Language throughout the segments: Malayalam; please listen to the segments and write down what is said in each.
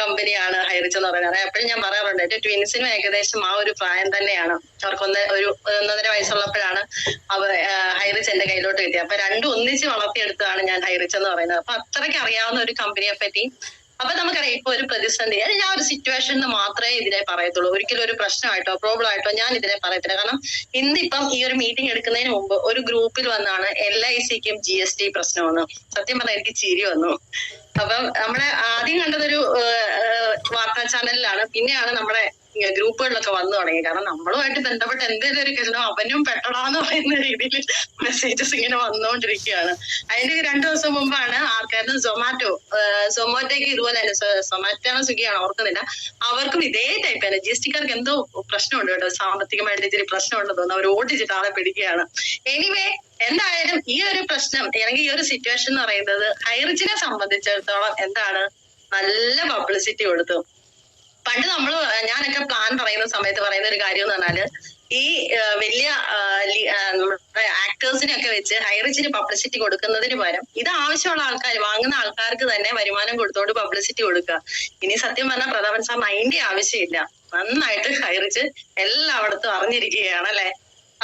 കമ്പനിയാണ് ഹൈറിച്ച് എന്ന് പറയുന്നത്. എപ്പോഴും ഞാൻ പറയാറുണ്ട്, എന്റെ ട്വിൻസിനും ഏകദേശം ആ ഒരു പ്രായം തന്നെയാണ്. അവർക്ക് ഒരു 1.5 വയസ്സുള്ളപ്പോഴാണ് ഹൈറിച്ച് എന്റെ കയ്യിലോട്ട് കിട്ടിയത്. അപ്പൊ രണ്ടും ഒന്നിച്ച് വളർത്തിയെടുത്തതാണ് ഞാൻ ഹൈറിച്ച് എന്ന് പറയുന്നത്. അപ്പൊ അത്രയ്ക്ക് അറിയാവുന്ന ഒരു കമ്പനിയെ പറ്റി. അപ്പൊ നമുക്കറിയാം, ഇപ്പൊ ഒരു പ്രതിസന്ധി, ഞാൻ ഒരു സിറ്റുവേഷനിൽ മാത്രമേ ഇതിനെ പറയത്തുള്ളൂ. ഒരിക്കലും ഒരു പ്രശ്നമായിട്ടോ പ്രോബ്ലം ആയിട്ടോ ഞാൻ ഇതിനെ പറയത്തില്ല. കാരണം ഇന്നിപ്പം ഈ ഒരു മീറ്റിംഗ് എടുക്കുന്നതിന് മുമ്പ് ഒരു ഗ്രൂപ്പിൽ വന്നാണ് LICക്കും GST പ്രശ്നമെന്ന്. സത്യം പറഞ്ഞാൽ എനിക്ക് ചിരി വന്നു. അപ്പം നമ്മളെ ആദ്യം കണ്ടതൊരു വാർത്താ ചാനലിലാണ്, പിന്നെയാണ് നമ്മുടെ ഗ്രൂപ്പുകളിലൊക്കെ വന്നു തുടങ്ങി. കാരണം നമ്മളുമായിട്ട് ബന്ധപ്പെട്ട എന്തെങ്കിലും ഒരു കേട്ടോ അവനും പെട്ടടാന്ന് പറയുന്ന രീതിയിൽ മെസ്സേജസ് ഇങ്ങനെ വന്നുകൊണ്ടിരിക്കുകയാണ്. അതിന്റെ 2 ദിവസം മുമ്പാണ് ആൾക്കാരുടെ സൊമാറ്റോയ്ക്ക് ഇതുപോലെ തന്നെ, സൊമാറ്റോണോ സ്വിഗ്ഗിയാണോ ഓർക്കുന്നില്ല, അവർക്കും ഇതേ ടൈപ്പ് തന്നെ GSTക്കാർക്ക് എന്തോ പ്രശ്നമുണ്ട് കേട്ടോ, സാമ്പത്തികമായിട്ട് ഇച്ചിരി പ്രശ്നമുണ്ടെന്ന് തോന്നുന്നു. അവർ ഓടിച്ചിട്ട് ആളെ പിടിക്കുകയാണ്. എനിവേ, എന്തായാലും ഈ ഒരു പ്രശ്നം അല്ലെങ്കിൽ ഈ ഒരു സിറ്റുവേഷൻ എന്ന് പറയുന്നത് ഹൈറിച്ചിനെ സംബന്ധിച്ചിടത്തോളം എന്താണ്, നല്ല പബ്ലിസിറ്റി കൊടുത്തു. പണ്ട് ഞാനൊക്കെ പ്ലാൻ പറയുന്ന സമയത്ത് പറയുന്ന ഒരു കാര്യം എന്ന് പറഞ്ഞാല്, ഈ വലിയ നമ്മുടെ ആക്ടേഴ്സിനെയൊക്കെ വെച്ച് ഹൈറിച്ചിന് പബ്ലിസിറ്റി കൊടുക്കുന്നതിന് പകരം ഇത് ആവശ്യമുള്ള ആൾക്കാർ, വാങ്ങുന്ന ആൾക്കാർക്ക് തന്നെ വരുമാനം കൊടുത്തോണ്ട് പബ്ലിസിറ്റി കൊടുക്കുക. ഇനി സത്യം പറഞ്ഞാൽ പ്രതാപൻ സാറിന് അതിന്റെ ആവശ്യമില്ല. നന്നായിട്ട് ഹൈറിച്ച് എല്ലായിടത്തും അറിഞ്ഞിരിക്കുകയാണ് അല്ലെ.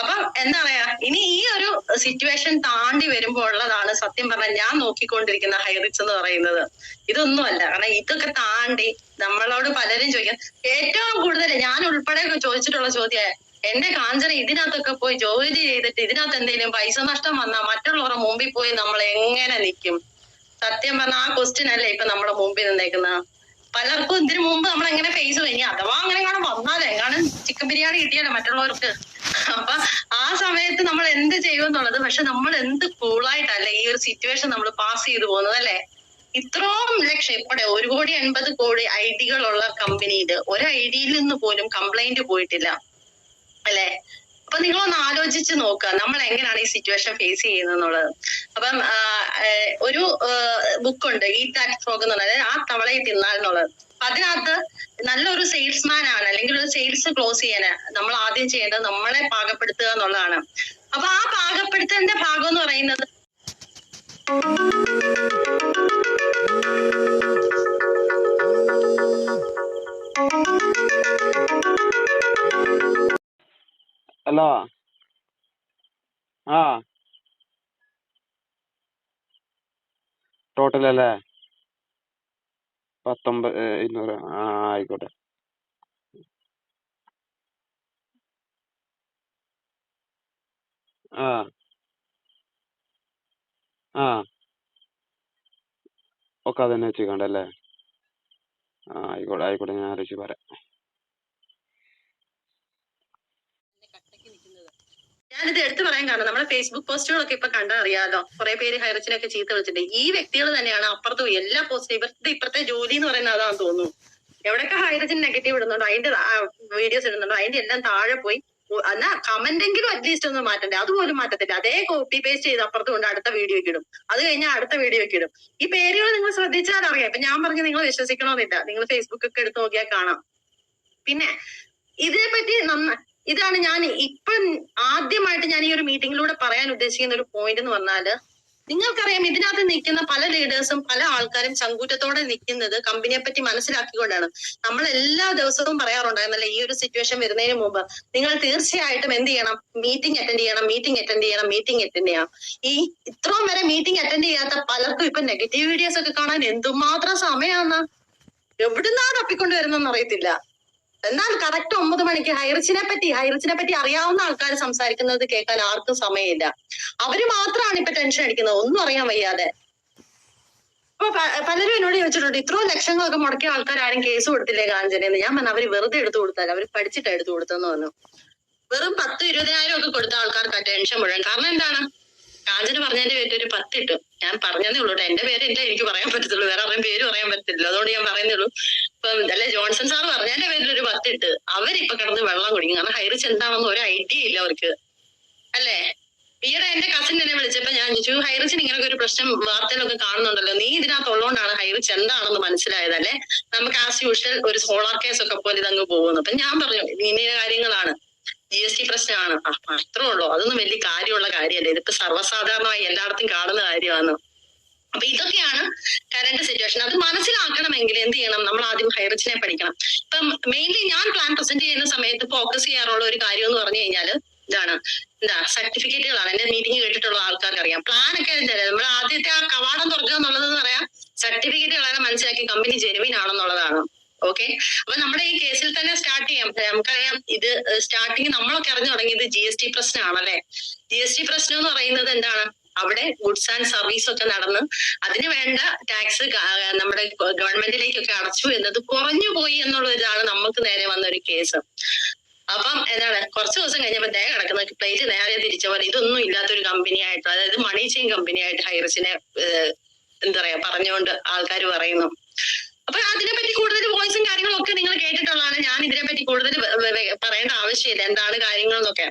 അപ്പം എന്താ പറയാ, ഇനി ഈ ഒരു സിറ്റുവേഷൻ താണ്ടി വരുമ്പോൾ ഉള്ളതാണ് സത്യം പറഞ്ഞാൽ ഞാൻ നോക്കിക്കൊണ്ടിരിക്കുന്ന ഹൈറിച്ച് എന്ന് പറയുന്നത്. ഇതൊന്നുമല്ല. കാരണം ഇതൊക്കെ താണ്ടി നമ്മളോട് പലരും ചോദിക്കാം, ഏറ്റവും കൂടുതൽ ഞാൻ ഉൾപ്പെടെ ചോദിച്ചിട്ടുള്ള ചോദ്യം, എന്റെ കാഞ്ചന ഇതിനകത്തൊക്കെ പോയി ജോലി ചെയ്തിട്ട് ഇതിനകത്ത് എന്തെങ്കിലും പൈസ നഷ്ടം വന്നാൽ മറ്റുള്ളവരുടെ മുമ്പിൽ പോയി നമ്മൾ എങ്ങനെ നിൽക്കും? സത്യം പറഞ്ഞാൽ ആ ക്വസ്റ്റ്യൻ അല്ലേ ഇപ്പൊ നമ്മുടെ മുമ്പിൽ നിന്നേക്കുന്ന പലർക്കും. ഇതിനു മുമ്പ് നമ്മൾ എങ്ങനെ ഫേസ് കഴിഞ്ഞ അഥവാ അങ്ങനെ വന്നാലേ, കാരണം ചിക്കൻ ബിരിയാണി കിട്ടിയല്ലോ മറ്റുള്ളവർക്ക്. അപ്പൊ ആ സമയത്ത് നമ്മൾ എന്ത് ചെയ്യുമെന്നുള്ളത്, പക്ഷെ നമ്മൾ എന്ത് കൂളായിട്ടല്ലേ ഈ ഒരു സിറ്റുവേഷൻ നമ്മൾ പാസ് ചെയ്തു പോകുന്നത് അല്ലെ. ഇത്രയും ലക്ഷം, ഇപ്പടെ 1,80,00,00,000 ഐഡികളുള്ള കമ്പനിയിൽ ഒരു ഐഡിയിൽ നിന്ന് പോലും കംപ്ലൈന്റ് പോയിട്ടില്ല അല്ലെ. അപ്പൊ നിങ്ങളൊന്ന് ആലോചിച്ച് നോക്കുക നമ്മൾ എങ്ങനെയാണ് ഈ സിറ്റുവേഷൻ ഫേസ് ചെയ്യുന്നത്. അപ്പം ഒരു ബുക്കുണ്ട്, ഈറ്റ് ദാറ്റ് ഫ്രോഗ് എന്ന് പറഞ്ഞാൽ ആ തവളയെ തിന്നാൽ എന്നുള്ളത്. അതിനകത്ത് നല്ലൊരു സെയിൽസ്മാൻ ആണ് അല്ലെങ്കിൽ ഒരു സെയിൽസ് ക്ലോസ് ചെയ്യാന് നമ്മൾ ആദ്യം ചെയ്യേണ്ടത് നമ്മളെ പാകപ്പെടുത്തുക എന്നുള്ളതാണ്. അപ്പൊ ആ പാകപ്പെടുത്തേണ്ട ഭാഗം എന്ന് പറയുന്നത് ഹലോ. ടോട്ടൽ അല്ലേ 19,200. ആയിക്കോട്ടെ. ഒക്കെ അത് തന്നെ വെച്ചിക്കണ്ടല്ലേ. ആയിക്കോട്ടെ ഞാൻ ആലോചിച്ച് പറയാം. ഞാനിത് എടുത്തു പറയാൻ കാരണം നമ്മുടെ ഫേസ്ബുക്ക് പോസ്റ്റുകളൊക്കെ ഇപ്പൊ കണ്ടറിയാലോ, കുറെ പേര് ഹൈറിച്ചിനൊക്കെ ചീത്ത വിളിച്ചിട്ടുണ്ട്. ഈ വ്യക്തികൾ തന്നെയാണ് അപ്പുറത്തും എല്ലാ പോസ്റ്റും ഇപ്പുറത്തെ ജോലി എന്ന് പറയുന്നത് അതാന്ന് തോന്നുന്നു. എവിടെയൊക്കെ ഹൈറിച്ചിന് നെഗറ്റീവ് ഇടുന്നുണ്ടോ, അതിന്റെ വീഡിയോസ് ഇടുന്നുണ്ടോ, അതിന്റെ എല്ലാം താഴെ പോയി എന്നാ കമന്റെങ്കിലും അറ്റ്ലീസ്റ്റ് ഒന്ന് മാറ്റണ്ടേ, അതുപോലും മാറ്റത്തില്ല. അതേ കോപ്പി പേസ്റ്റ് ചെയ്ത് അപ്പുറത്ത് കൊണ്ട് അടുത്ത വീഡിയോക്ക് ഇടും, അത് കഴിഞ്ഞാൽ അടുത്ത വീഡിയോക്ക് ഇടും. ഈ പേരുകൾ നിങ്ങൾ ശ്രദ്ധിച്ചാൽ അറിയാം. ഇപ്പൊ ഞാൻ പറഞ്ഞ് നിങ്ങൾ വിശ്വസിക്കണമെന്നില്ല, നിങ്ങൾ ഫേസ്ബുക്ക് ഒക്കെ എടുത്ത് നോക്കിയാൽ കാണാം. പിന്നെ ഇതിനെപ്പറ്റി ഇതാണ് ഞാൻ ഇപ്പം ആദ്യമായിട്ട് ഞാൻ ഈ ഒരു മീറ്റിംഗിലൂടെ പറയാൻ ഉദ്ദേശിക്കുന്ന ഒരു പോയിന്റ് എന്ന് പറഞ്ഞാല്, നിങ്ങൾക്കറിയാം ഇതിനകത്ത് നിൽക്കുന്ന പല ലീഡേഴ്സും പല ആൾക്കാരും ചങ്കൂറ്റത്തോടെ നിൽക്കുന്നത് കമ്പനിയെ പറ്റി മനസ്സിലാക്കിക്കൊണ്ടാണ്. നമ്മൾ എല്ലാ ദിവസവും പറയാറുണ്ടായിരുന്നല്ലേ, ഈ ഒരു സിറ്റുവേഷൻ വരുന്നതിന് മുമ്പ് നിങ്ങൾ തീർച്ചയായിട്ടും എന്ത് ചെയ്യണം, മീറ്റിംഗ് അറ്റൻഡ് ചെയ്യണം. ഈ ഇത്രയും വരെ മീറ്റിംഗ് അറ്റൻഡ് ചെയ്യാത്ത പലർക്കും ഇപ്പൊ നെഗറ്റീവ് വീഡിയോസ് ഒക്കെ കാണാൻ എന്തുമാത്രം സമയമാണ്, എവിടുന്നാണ് തപ്പിക്കൊണ്ട് വരുന്നതെന്ന് അറിയത്തില്ല. എന്നാൽ കറക്റ്റ് 9 മണിക്ക് ഹൈറിച്ചിനെ പറ്റി അറിയാവുന്ന ആൾക്കാർ സംസാരിക്കുന്നത് കേൾക്കാൻ ആർക്കും സമയമില്ല. അവര് മാത്രമാണ് ഇപ്പൊ ടെൻഷൻ അടിക്കുന്നത്, ഒന്നും അറിയാൻ വയ്യാതെ. അപ്പൊ പലരും എന്നോട് ചോദിച്ചിട്ടുണ്ട്, ഇത്രയും ലക്ഷങ്ങളൊക്കെ മുടക്കിയ ആൾക്കാർ ആരും കേസ് കൊടുത്തില്ലേ കാഞ്ചനെന്ന്. ഞാൻ പറഞ്ഞു, അവര് വെറുതെ എടുത്തു കൊടുത്താൽ, അവര് പഠിച്ചിട്ട് എടുത്തു കൊടുത്തെന്ന് പറഞ്ഞു. വെറും 10-20,000 ഒക്കെ കൊടുത്ത ആൾക്കാർക്ക് ടെൻഷൻ മുഴുവൻ. കാരണം എന്താണ്, കാഞ്ചന പറഞ്ഞതിന്റെ പേരിൽ ഒരു 10 ഇട്ടു. ഞാൻ പറഞ്ഞതേ ഉള്ളൂ, എന്റെ പേരില്ല എനിക്ക് പറയാൻ പറ്റത്തുള്ളൂ, വേറെ ആരുടെയും പേര് പറയാൻ പറ്റില്ല, അതുകൊണ്ട് ഞാൻ പറയുന്നുള്ളൂ. ഇപ്പൊ അല്ലെ ജോൺസൺ സാർ പറഞ്ഞതിന്റെ പേരിൽ ഒരു 10 ഇട്ട് അവരിപ്പൊ കിടന്ന് വെള്ളം കുടിക്കും. കാരണം ഹൈറിച്ച് എന്താണെന്ന് ഒരു ഐഡിയ ഇല്ല അവർക്ക് അല്ലേ. ഈയിടെ എന്റെ കസിൻ എന്നെ വിളിച്ചപ്പോ ഞാൻ ചോദിച്ചു, ഹൈറിച്ചിന് ഇങ്ങനെ ഒരു പ്രശ്നം വാർത്തയിലൊക്കെ കാണുന്നുണ്ടല്ലോ, നീ ഇതിനകത്തുള്ളതുകൊണ്ടാണ് ഹൈറിച്ച് എന്താണെന്ന് മനസ്സിലായതല്ലേ, നമുക്ക് ആസ് യൂഷ്വൽ ഒരു സോളാർ കേസ് ഒക്കെ പോലെ ഇതങ്ങ് പോകുന്നു. അപ്പൊ ഞാൻ പറഞ്ഞു, ഇങ്ങനെ കാര്യങ്ങളാണ്, GST പ്രശ്നമാണ്, അത്രേ ഉള്ളൂ, അതൊന്നും വലിയ കാര്യമുള്ള കാര്യമല്ലേ, ഇതിപ്പോ സർവ്വസാധാരണമായി എല്ലായിടത്തും കാണുന്ന കാര്യമാണ്. അപ്പൊ ഇതൊക്കെയാണ് കറന്റ് സിറ്റുവേഷൻ. അത് മനസ്സിലാക്കണമെങ്കിൽ എന്ത് ചെയ്യണം? നമ്മൾ ആദ്യം ഹൈറിച്ചിനെ പഠിക്കണം. ഇപ്പം മെയിൻലി ഞാൻ പ്ലാൻ പ്രസന്റ് ചെയ്യുന്ന സമയത്ത് ഫോക്കസ് ചെയ്യാറുള്ള ഒരു കാര്യം എന്ന് പറഞ്ഞു കഴിഞ്ഞാൽ ഇതാണ്, സർട്ടിഫിക്കറ്റുകളാണ്. എന്റെ മീറ്റിംഗ് കേട്ടിട്ടുള്ള ആൾക്കാർക്ക് അറിയാം. പ്ലാൻ ഒക്കെ നമ്മൾ ആദ്യത്തെ ആ കവാടം തുറക്കുക എന്നുള്ളത് പറയാം, സർട്ടിഫിക്കറ്റുകളാണ് മനസ്സിലാക്കി കമ്പനി ജെനുവിൻ ആണെന്നുള്ളതാണ്. ഓക്കെ, അപ്പൊ നമ്മുടെ ഈ കേസിൽ തന്നെ സ്റ്റാർട്ട് ചെയ്യാം. നമുക്കറിയാം ഇത് സ്റ്റാർട്ടിങ് നമ്മളൊക്കെ അറിഞ്ഞു തുടങ്ങിയത് GST പ്രശ്നമാണല്ലേ. GST പ്രശ്നം എന്ന് പറയുന്നത് എന്താണ്? അവിടെ ഗുഡ്സ് ആൻഡ് സർവീസ് ഒക്കെ നടന്ന് അതിന് വേണ്ട ടാക്സ് നമ്മുടെ ഗവൺമെന്റിലേക്കൊക്കെ അടച്ചു എന്നത് കുറഞ്ഞു പോയി എന്നുള്ള ഇതാണ് നമുക്ക് നേരെ വന്ന ഒരു കേസ്. അപ്പം എന്താണ്, കുറച്ച് ദിവസം കഴിഞ്ഞപ്പോൾ ദേ കിടക്കുന്ന പ്ലേറ്റ് നേരെ തിരിച്ച പോലെ ഇതൊന്നും ഇല്ലാത്തൊരു കമ്പനിയായിട്ട്, അതായത് മണി ചെയിൻ കമ്പനിയായിട്ട് ഹൈറിച്ചിനെ എന്താ പറയാ പറഞ്ഞുകൊണ്ട് ആൾക്കാർ പറയുന്നു. അപ്പൊ അതിനെപ്പറ്റി കൂടുതൽ വോയിസും കാര്യങ്ങളും ഒക്കെ നിങ്ങൾ കേട്ടിട്ടുള്ളതാണ്. ഞാൻ ഇതിനെപ്പറ്റി കൂടുതൽ പറയേണ്ട ആവശ്യമില്ല എന്താണ് കാര്യങ്ങൾ എന്നൊക്കെ.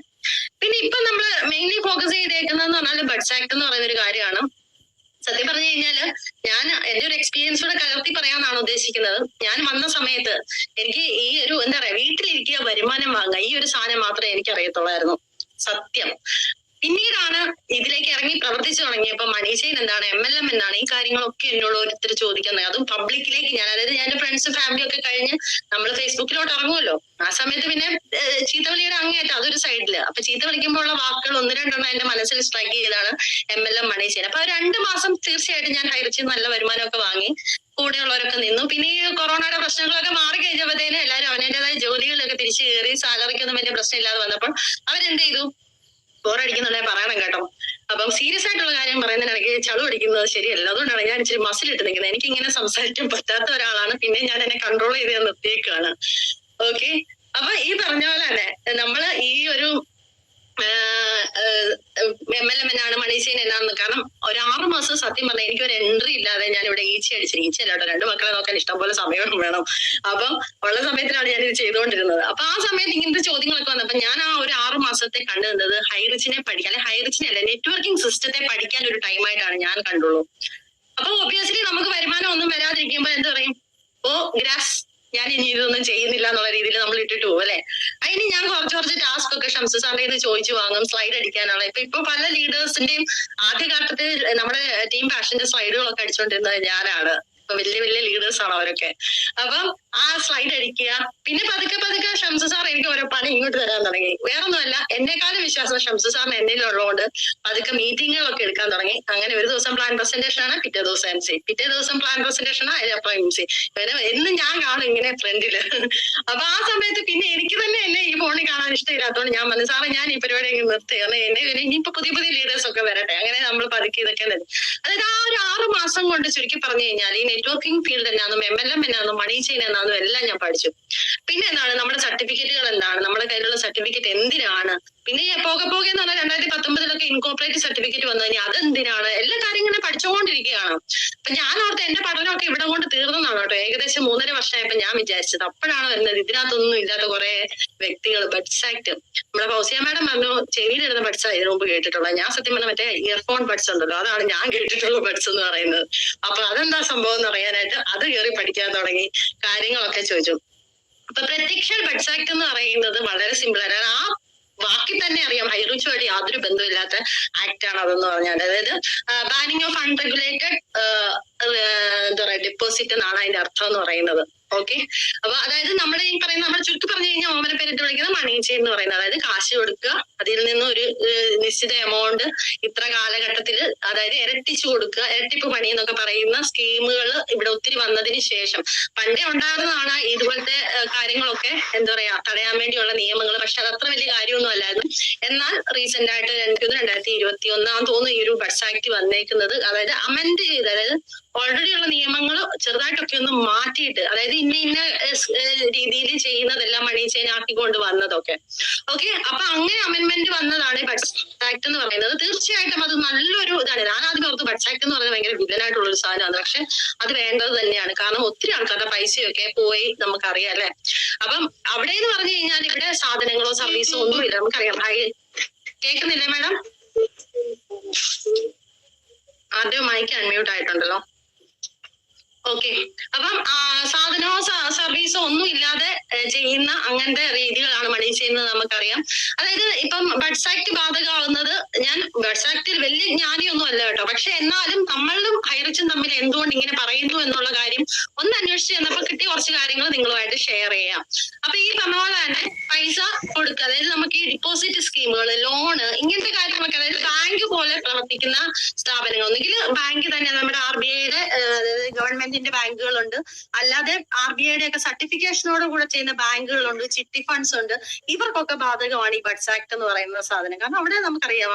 പിന്നെ ഇപ്പൊ നമ്മള് മെയിൻലി ഫോക്കസ് ചെയ്തേക്കുന്നതെന്ന് പറഞ്ഞാൽ ബഡ്സ് ആക്ട് എന്ന് പറയുന്ന ഒരു കാര്യമാണ്. സത്യം പറഞ്ഞു കഴിഞ്ഞാല് ഞാൻ എന്റെ ഒരു എക്സ്പീരിയൻസോടെ കലർത്തി പറയാന്നാണ് ഉദ്ദേശിക്കുന്നത്. ഞാൻ വന്ന സമയത്ത് എനിക്ക് ഈ ഒരു എന്താ പറയാ വീട്ടിലിരിക്കുക വരുമാനം വാങ്ങുക ഈ ഒരു സാധനം മാത്രമേ എനിക്ക് അറിയത്തുള്ളായിരുന്നു സത്യം. പിന്നീടാണ് ഇതിലേക്ക് ഇറങ്ങി പ്രവർത്തിച്ചു തുടങ്ങിയപ്പോ മണി ചെയിൻ എന്താണ്, MLM എന്താണ്, ഈ കാര്യങ്ങളൊക്കെ എന്നോട് ഓരോരുത്തർ ചോദിക്കുന്നത്. അതും പബ്ലിക്കിലേക്ക് ഞാൻ, അതായത് ഞാൻ ഫ്രണ്ട്സ് ഫാമിലി ഒക്കെ കഴിഞ്ഞ് നമ്മൾ ഫേസ്ബുക്കിലോട്ട് ഇറങ്ങുമല്ലോ, ആ സമയത്ത് പിന്നെ ചീത്തവിളിയുടെ അങ്ങേറ്റം അതൊരു സൈഡില്. അപ്പൊ ചീത്ത വിളിക്കുമ്പോൾ ഉള്ള വാക്കുകൾ ഒന്ന് രണ്ടെണ്ണം എന്റെ മനസ്സിൽ സ്ട്രൈക്ക് ചെയ്താണ് MLM മണി ചെയിൻ. അപ്പൊ 2 മാസം തീർച്ചയായിട്ടും ഞാൻ ഹൈറിച്ചിൽ നല്ല വരുമാനമൊക്കെ വാങ്ങി, കൂടെയുള്ളവരൊക്കെ നിന്നു. പിന്നെ ഈ കൊറോണയുടെ പ്രശ്നങ്ങളൊക്കെ മാറി കഴിഞ്ഞപ്പോഴത്തേനും എല്ലാവരും അവനേതായ ജോലികളിലൊക്കെ തിരിച്ചു കയറി സാലറിക്കൊന്നും വലിയ പ്രശ്നമില്ലാതെ വന്നപ്പോൾ അവരെന്ത് ചെയ്തു, ബോറടിക്കുന്നുണ്ടെങ്കിൽ പറയണം കേട്ടോ. അപ്പം സീരിയസ് ആയിട്ടുള്ള കാര്യം പറയുന്നതിനിടയ്ക്ക് ചളു അടിക്കുന്നത് ശരിയല്ല. അതുകൊണ്ടാണ് ഞാൻ ഇച്ചിരി മസിലിട്ട് നിൽക്കുന്നത്. എനിക്ക് ഇങ്ങനെ സംസാരിക്കാൻ പറ്റാത്ത ഒരാളാണ്, പിന്നെ ഞാൻ എന്നെ കൺട്രോൾ ചെയ്ത് നിർത്തിയേക്കാണ്. ഓക്കെ, അപ്പൊ ഈ പറഞ്ഞ പോലെ തന്നെ നമ്മള് ഈ ഒരു MLM എന്നാണ്, മണി ചെയിൻ എന്നാന്ന്. കാരണം ഒരു 6 മാസം സത്യം പറഞ്ഞാൽ എനിക്ക് ഒരു എൻട്രി ഇല്ലാതെ ഞാൻ ഇവിടെ ഈച്ച അടിച്ചില്ല കേട്ടോ. 2 മക്കളെ നോക്കാൻ ഇഷ്ടം പോലെ സമയം വേണം. അപ്പം ഉള്ള സമയത്തിലാണ് ഞാൻ ഇത് ചെയ്തുകൊണ്ടിരുന്നത്. അപ്പൊ ആ സമയത്ത് ഇങ്ങനത്തെ ചോദ്യങ്ങളൊക്കെ വന്നപ്പോ ഞാൻ ആ ഒരു 6 മാസത്തെ കണ്ടുനിന്നത് ഹൈറിച്ചിനെ പഠിക്കാൻ, അല്ലെ ഹൈറിച്ചിനെ അല്ലെ നെറ്റ്വർക്കിംഗ് സിസ്റ്റത്തെ പഠിക്കാൻ ഒരു ടൈമായിട്ടാണ് ഞാൻ കണ്ടുള്ളൂ. അപ്പൊ ഒബ്വിയസ്ലി നമുക്ക് വരുമാനം ഒന്നും വരാതിരിക്കുമ്പോൾ എന്ത് പറയും, ഓ ഗ്രാസ് ഞാൻ ഇനി ഇതൊന്നും ചെയ്യുന്നില്ല എന്നുള്ള രീതിയിൽ നമ്മൾ ഇട്ടിട്ട് പോകും അല്ലെ. അതിന് ഞാൻ കുറച്ച് ടാസ്ക് ഒക്കെ ഷംസ് സാറിന്റെ ചോദിച്ചു വാങ്ങും, സ്ലൈഡ് അടിക്കാനുള്ള. ഇപ്പൊ പല ലീഡേഴ്സിന്റെയും ആദ്യകാലത്ത് നമ്മുടെ ടീം പാഷന്റെ സ്ലൈഡുകളൊക്കെ അടിച്ചുകൊണ്ടിരുന്നത് ഞാനാണ്. ഇപ്പൊ വലിയ വലിയ ലീഡേഴ്സ് ആണ് അവരൊക്കെ. അപ്പം ആ സ്ലൈഡ് അടിക്കുക, പിന്നെ പതുക്കെ ഷംസ് സാർ എനിക്ക് ഓരോ പണി ഇങ്ങോട്ട് തരാൻ തുടങ്ങി. വേറൊന്നുമല്ല, എന്നെക്കാളും വിശ്വാസം ഷംസ് സാറിന് എന്നിൽ ഉള്ളതുകൊണ്ട് പതുക്കെ മീറ്റിങ്ങുകളൊക്കെ എടുക്കാൻ തുടങ്ങി. അങ്ങനെ ഒരു ദിവസം പ്ലാൻ പ്രസന്റേഷൻ ആണ്, പിറ്റേ ദിവസം MC, പിറ്റേ ദിവസം പ്ലാൻ പ്രസന്റേഷൻ ആണ്, അതിലപ്പോ MC. എന്നും ഞാൻ കാണും ഇങ്ങനെ ഫ്രണ്ടില്. അപ്പൊ ആ സമയത്ത് പിന്നെ എനിക്ക് തന്നെ എന്നെ ഈ ഫോണിൽ കാണാൻ ഇഷ്ടമില്ലാത്തതുകൊണ്ട് ഞാൻ പറഞ്ഞു, സാറേ ഞാൻ ഈ പരിപാടി എങ്ങനെ നിർത്തി, കാരണം എന്നെ ഇനിയിപ്പോ പുതിയ ലീഡേഴ്സ് ഒക്കെ വരട്ടെ. അങ്ങനെ നമ്മൾ പതുക്കെ ഇതൊക്കെ അതായത് ആ ഒരു 6 മാസം കൊണ്ട് ചുരുക്കി പറഞ്ഞു കഴിഞ്ഞാൽ ഈ നെറ്റ്വർക്കിംഗ് ഫീൽഡ് എന്നാന്നും MLM എന്നാന്നും മണി ചെയിൻ എന്നാന്നും എല്ലാം ഞാൻ പഠിച്ചു. പിന്നെ എന്താണ് നമ്മുടെ സർട്ടിഫിക്കറ്റുകൾ എന്താണ്, നമ്മുടെ കയ്യിലുള്ള സർട്ടിഫിക്കറ്റ് എന്തിനാണ്, പിന്നെ പോകെ എന്ന് പറഞ്ഞാൽ 2019 ഇൻകോർപ്പറേറ്റ് സർട്ടിഫിക്കറ്റ് വന്നു കഴിഞ്ഞാൽ അതെന്തിനാണ്, എല്ലാ കാര്യങ്ങളും പഠിച്ചുകൊണ്ടിരിക്കുകയാണ്. അപ്പൊ ഞാൻ ഓർത്ത് എന്റെ പഠനമൊക്കെ ഇവിടെ കൊണ്ട് തീർന്നതാണ് കേട്ടോ. ഏകദേശം 3.5 വർഷമായപ്പോ ഞാൻ വിചാരിച്ചത്. അപ്പോഴാണ് വരുന്നത് ഇതിനകത്തൊന്നും ഇല്ലാത്ത കുറെ വ്യക്തികൾ. ബഡ്സ് ആക്ട് നമ്മുടെ ഫൗസിയ മാഡം പറഞ്ഞു ചെവിയിലിടുന്ന ബഡ്സാണ് ഇതിനു മുമ്പ് കേട്ടിട്ടുള്ളത്. ഞാൻ സത്യം പറഞ്ഞ മറ്റേ ഇയർഫോൺ ബഡ്സ് ഉണ്ടല്ലോ, അതാണ് ഞാൻ കേട്ടിട്ടുള്ള ബഡ്സ് എന്ന് പറയുന്നത്. അപ്പൊ അതെന്താ സംഭവം എന്ന് അറിയാനായിട്ട് അത് കയറി പഠിക്കാൻ തുടങ്ങി, കാര്യങ്ങളൊക്കെ ചോദിച്ചു. അപ്പൊ പ്രത്യക്ഷ ബഡ്സ് ആക്ട് എന്ന് പറയുന്നത് വളരെ സിമ്പിൾ ആണ്. ആ ബാക്കി തന്നെ അറിയാം, ഹൈറിച്ചുമായിട്ട് യാതൊരു ബന്ധമില്ലാത്ത ആക്ട് ആണ് അതെന്ന് പറഞ്ഞാൽ. അതായത് ബാനിങ് ഓഫ് അൺറെഗുലേറ്റഡ് എന്താ പറയാ ഡെപ്പോസിറ്റ് എന്നാണ് അതിന്റെ അർത്ഥം എന്ന് പറയുന്നത്. ഓക്കെ, അപ്പൊ അതായത് നമ്മുടെ ഈ പറയുന്ന നമ്മൾ ചുരുക്കി പറഞ്ഞു കഴിഞ്ഞാൽ ഓമന പേരിട്ട് വിളിക്കുന്ന മണി ചെയിൻ എന്ന് പറയുന്നത്, അതായത് കാശ് കൊടുക്കുക, അതിൽ നിന്ന് ഒരു നിശ്ചിത എമൗണ്ട് ഇത്ര കാലഘട്ടത്തിൽ, അതായത് ഇരട്ടിച്ചു കൊടുക്കുക, ഇരട്ടിപ്പ് പണി എന്നൊക്കെ പറയുന്ന സ്കീമുകൾ ഇവിടെ ഒത്തിരി വന്നതിന് ശേഷം പണ്ടേ ഉണ്ടാകുന്നതാണ് ഇതുപോലത്തെ കാര്യങ്ങളൊക്കെ എന്താ പറയാ തടയാൻ വേണ്ടിയുള്ള നിയമങ്ങൾ. പക്ഷെ അത് അത്ര വലിയ കാര്യമൊന്നും അല്ലായിരുന്നു. എന്നാൽ റീസെന്റ് ആയിട്ട് 2021 തോന്നുന്നു ഈ ഒരു ബഡ്സ് ആക്ട് വന്നേക്കുന്നത്. അതായത് അമെൻഡ് ചെയ്ത്, അതായത് ഓൾറെഡി ഉള്ള നിയമങ്ങൾ ചെറുതായിട്ടൊക്കെ ഒന്ന് മാറ്റിയിട്ട്, അതായത് ഇന്ന രീതിയിൽ ചെയ്യുന്നതെല്ലാം മണി ചെയിൻ ആക്കിക്കൊണ്ട് വന്നതൊക്കെ. ഓക്കെ, അപ്പൊ അങ്ങനെ അമെന്റ്മെന്റ് വന്നതാണ് ബഡ്സ് ആക്ട് എന്ന് പറയുന്നത്. തീർച്ചയായിട്ടും അത് നല്ലൊരു ഇതാണ്. ഞാൻ ആദ്യം ഓർത്ത് ബഡ്സ് ആക്ട് എന്ന് പറയുന്നത് ഭയങ്കര വില്ലനായിട്ടുള്ള ഒരു സാധനമാണ്. പക്ഷെ അത് വേണ്ടത് തന്നെയാണ്. കാരണം ഒത്തിരി ആൾക്കാരുടെ പൈസയൊക്കെ പോയി നമുക്കറിയാം അല്ലെ. അപ്പം അവിടെ എന്ന് പറഞ്ഞു കഴിഞ്ഞാൽ ഇവിടെ സാധനങ്ങളോ സർവീസോ ഒന്നുമില്ല. നമുക്കറിയാം. കേൾക്കുന്നില്ലേ മാഡം? ആദ്യം മൈക്ക് അൺമ്യൂട്ട് ആയിട്ടുണ്ടല്ലോ. ഓക്കെ, അപ്പം സാധനമോ സർവീസോ ഒന്നും ഇല്ലാതെ ചെയ്യുന്ന അങ്ങനത്തെ രീതികളാണ് മണി ചെയ്യുന്നത് നമുക്കറിയാം. അതായത് ഇപ്പം ബഡ്സ് ആക്ട് ബാധകമാവുന്നത്, ഞാൻ ബഡ്സ് ആക്ടിൽ വലിയ ജ്ഞാനിയൊന്നും അല്ല കേട്ടോ, പക്ഷെ എന്നാലും നമ്മളും ഹൈറിച്ചും തമ്മിൽ എന്തുകൊണ്ട് ഇങ്ങനെ പറയുന്നു എന്നുള്ള കാര്യം ഒന്ന് അന്വേഷിച്ച് ചെന്നപ്പോൾ കിട്ടിയ കുറച്ച് കാര്യങ്ങൾ നിങ്ങളുമായിട്ട് ഷെയർ ചെയ്യാം. അപ്പൊ ഈ പറഞ്ഞ പോലെ തന്നെ പൈസ കൊടുക്കുക, അതായത് നമുക്ക് ഈ ഡിപ്പോസിറ്റ് സ്കീമുകൾ, ലോണ്, ഇങ്ങനത്തെ കാര്യങ്ങളൊക്കെ, അതായത് ബാങ്ക് പോലെ പ്രവർത്തിക്കുന്ന സ്ഥാപനങ്ങൾ, ഒന്നുകിൽ ബാങ്ക് തന്നെ നമ്മുടെ RBIയുടെ ഗവൺമെന്റിന്റെ ബാങ്കുകളുണ്ട്, അല്ലാതെ RBIയുടെ ഒക്കെ സർട്ടിഫിക്കേഷനോട് കൂടെ ചെയ്യുന്ന ബാങ്കുകളുണ്ട്, ചിട്ടി ഫണ്ട്സ് ഉണ്ട്. ഇവർക്കൊക്കെ ബാധകമാണ് ഈ ബഡ്സ് ആക്ട് എന്ന് പറയുന്ന സാധനം. കാരണം അവിടെ നമുക്കറിയാം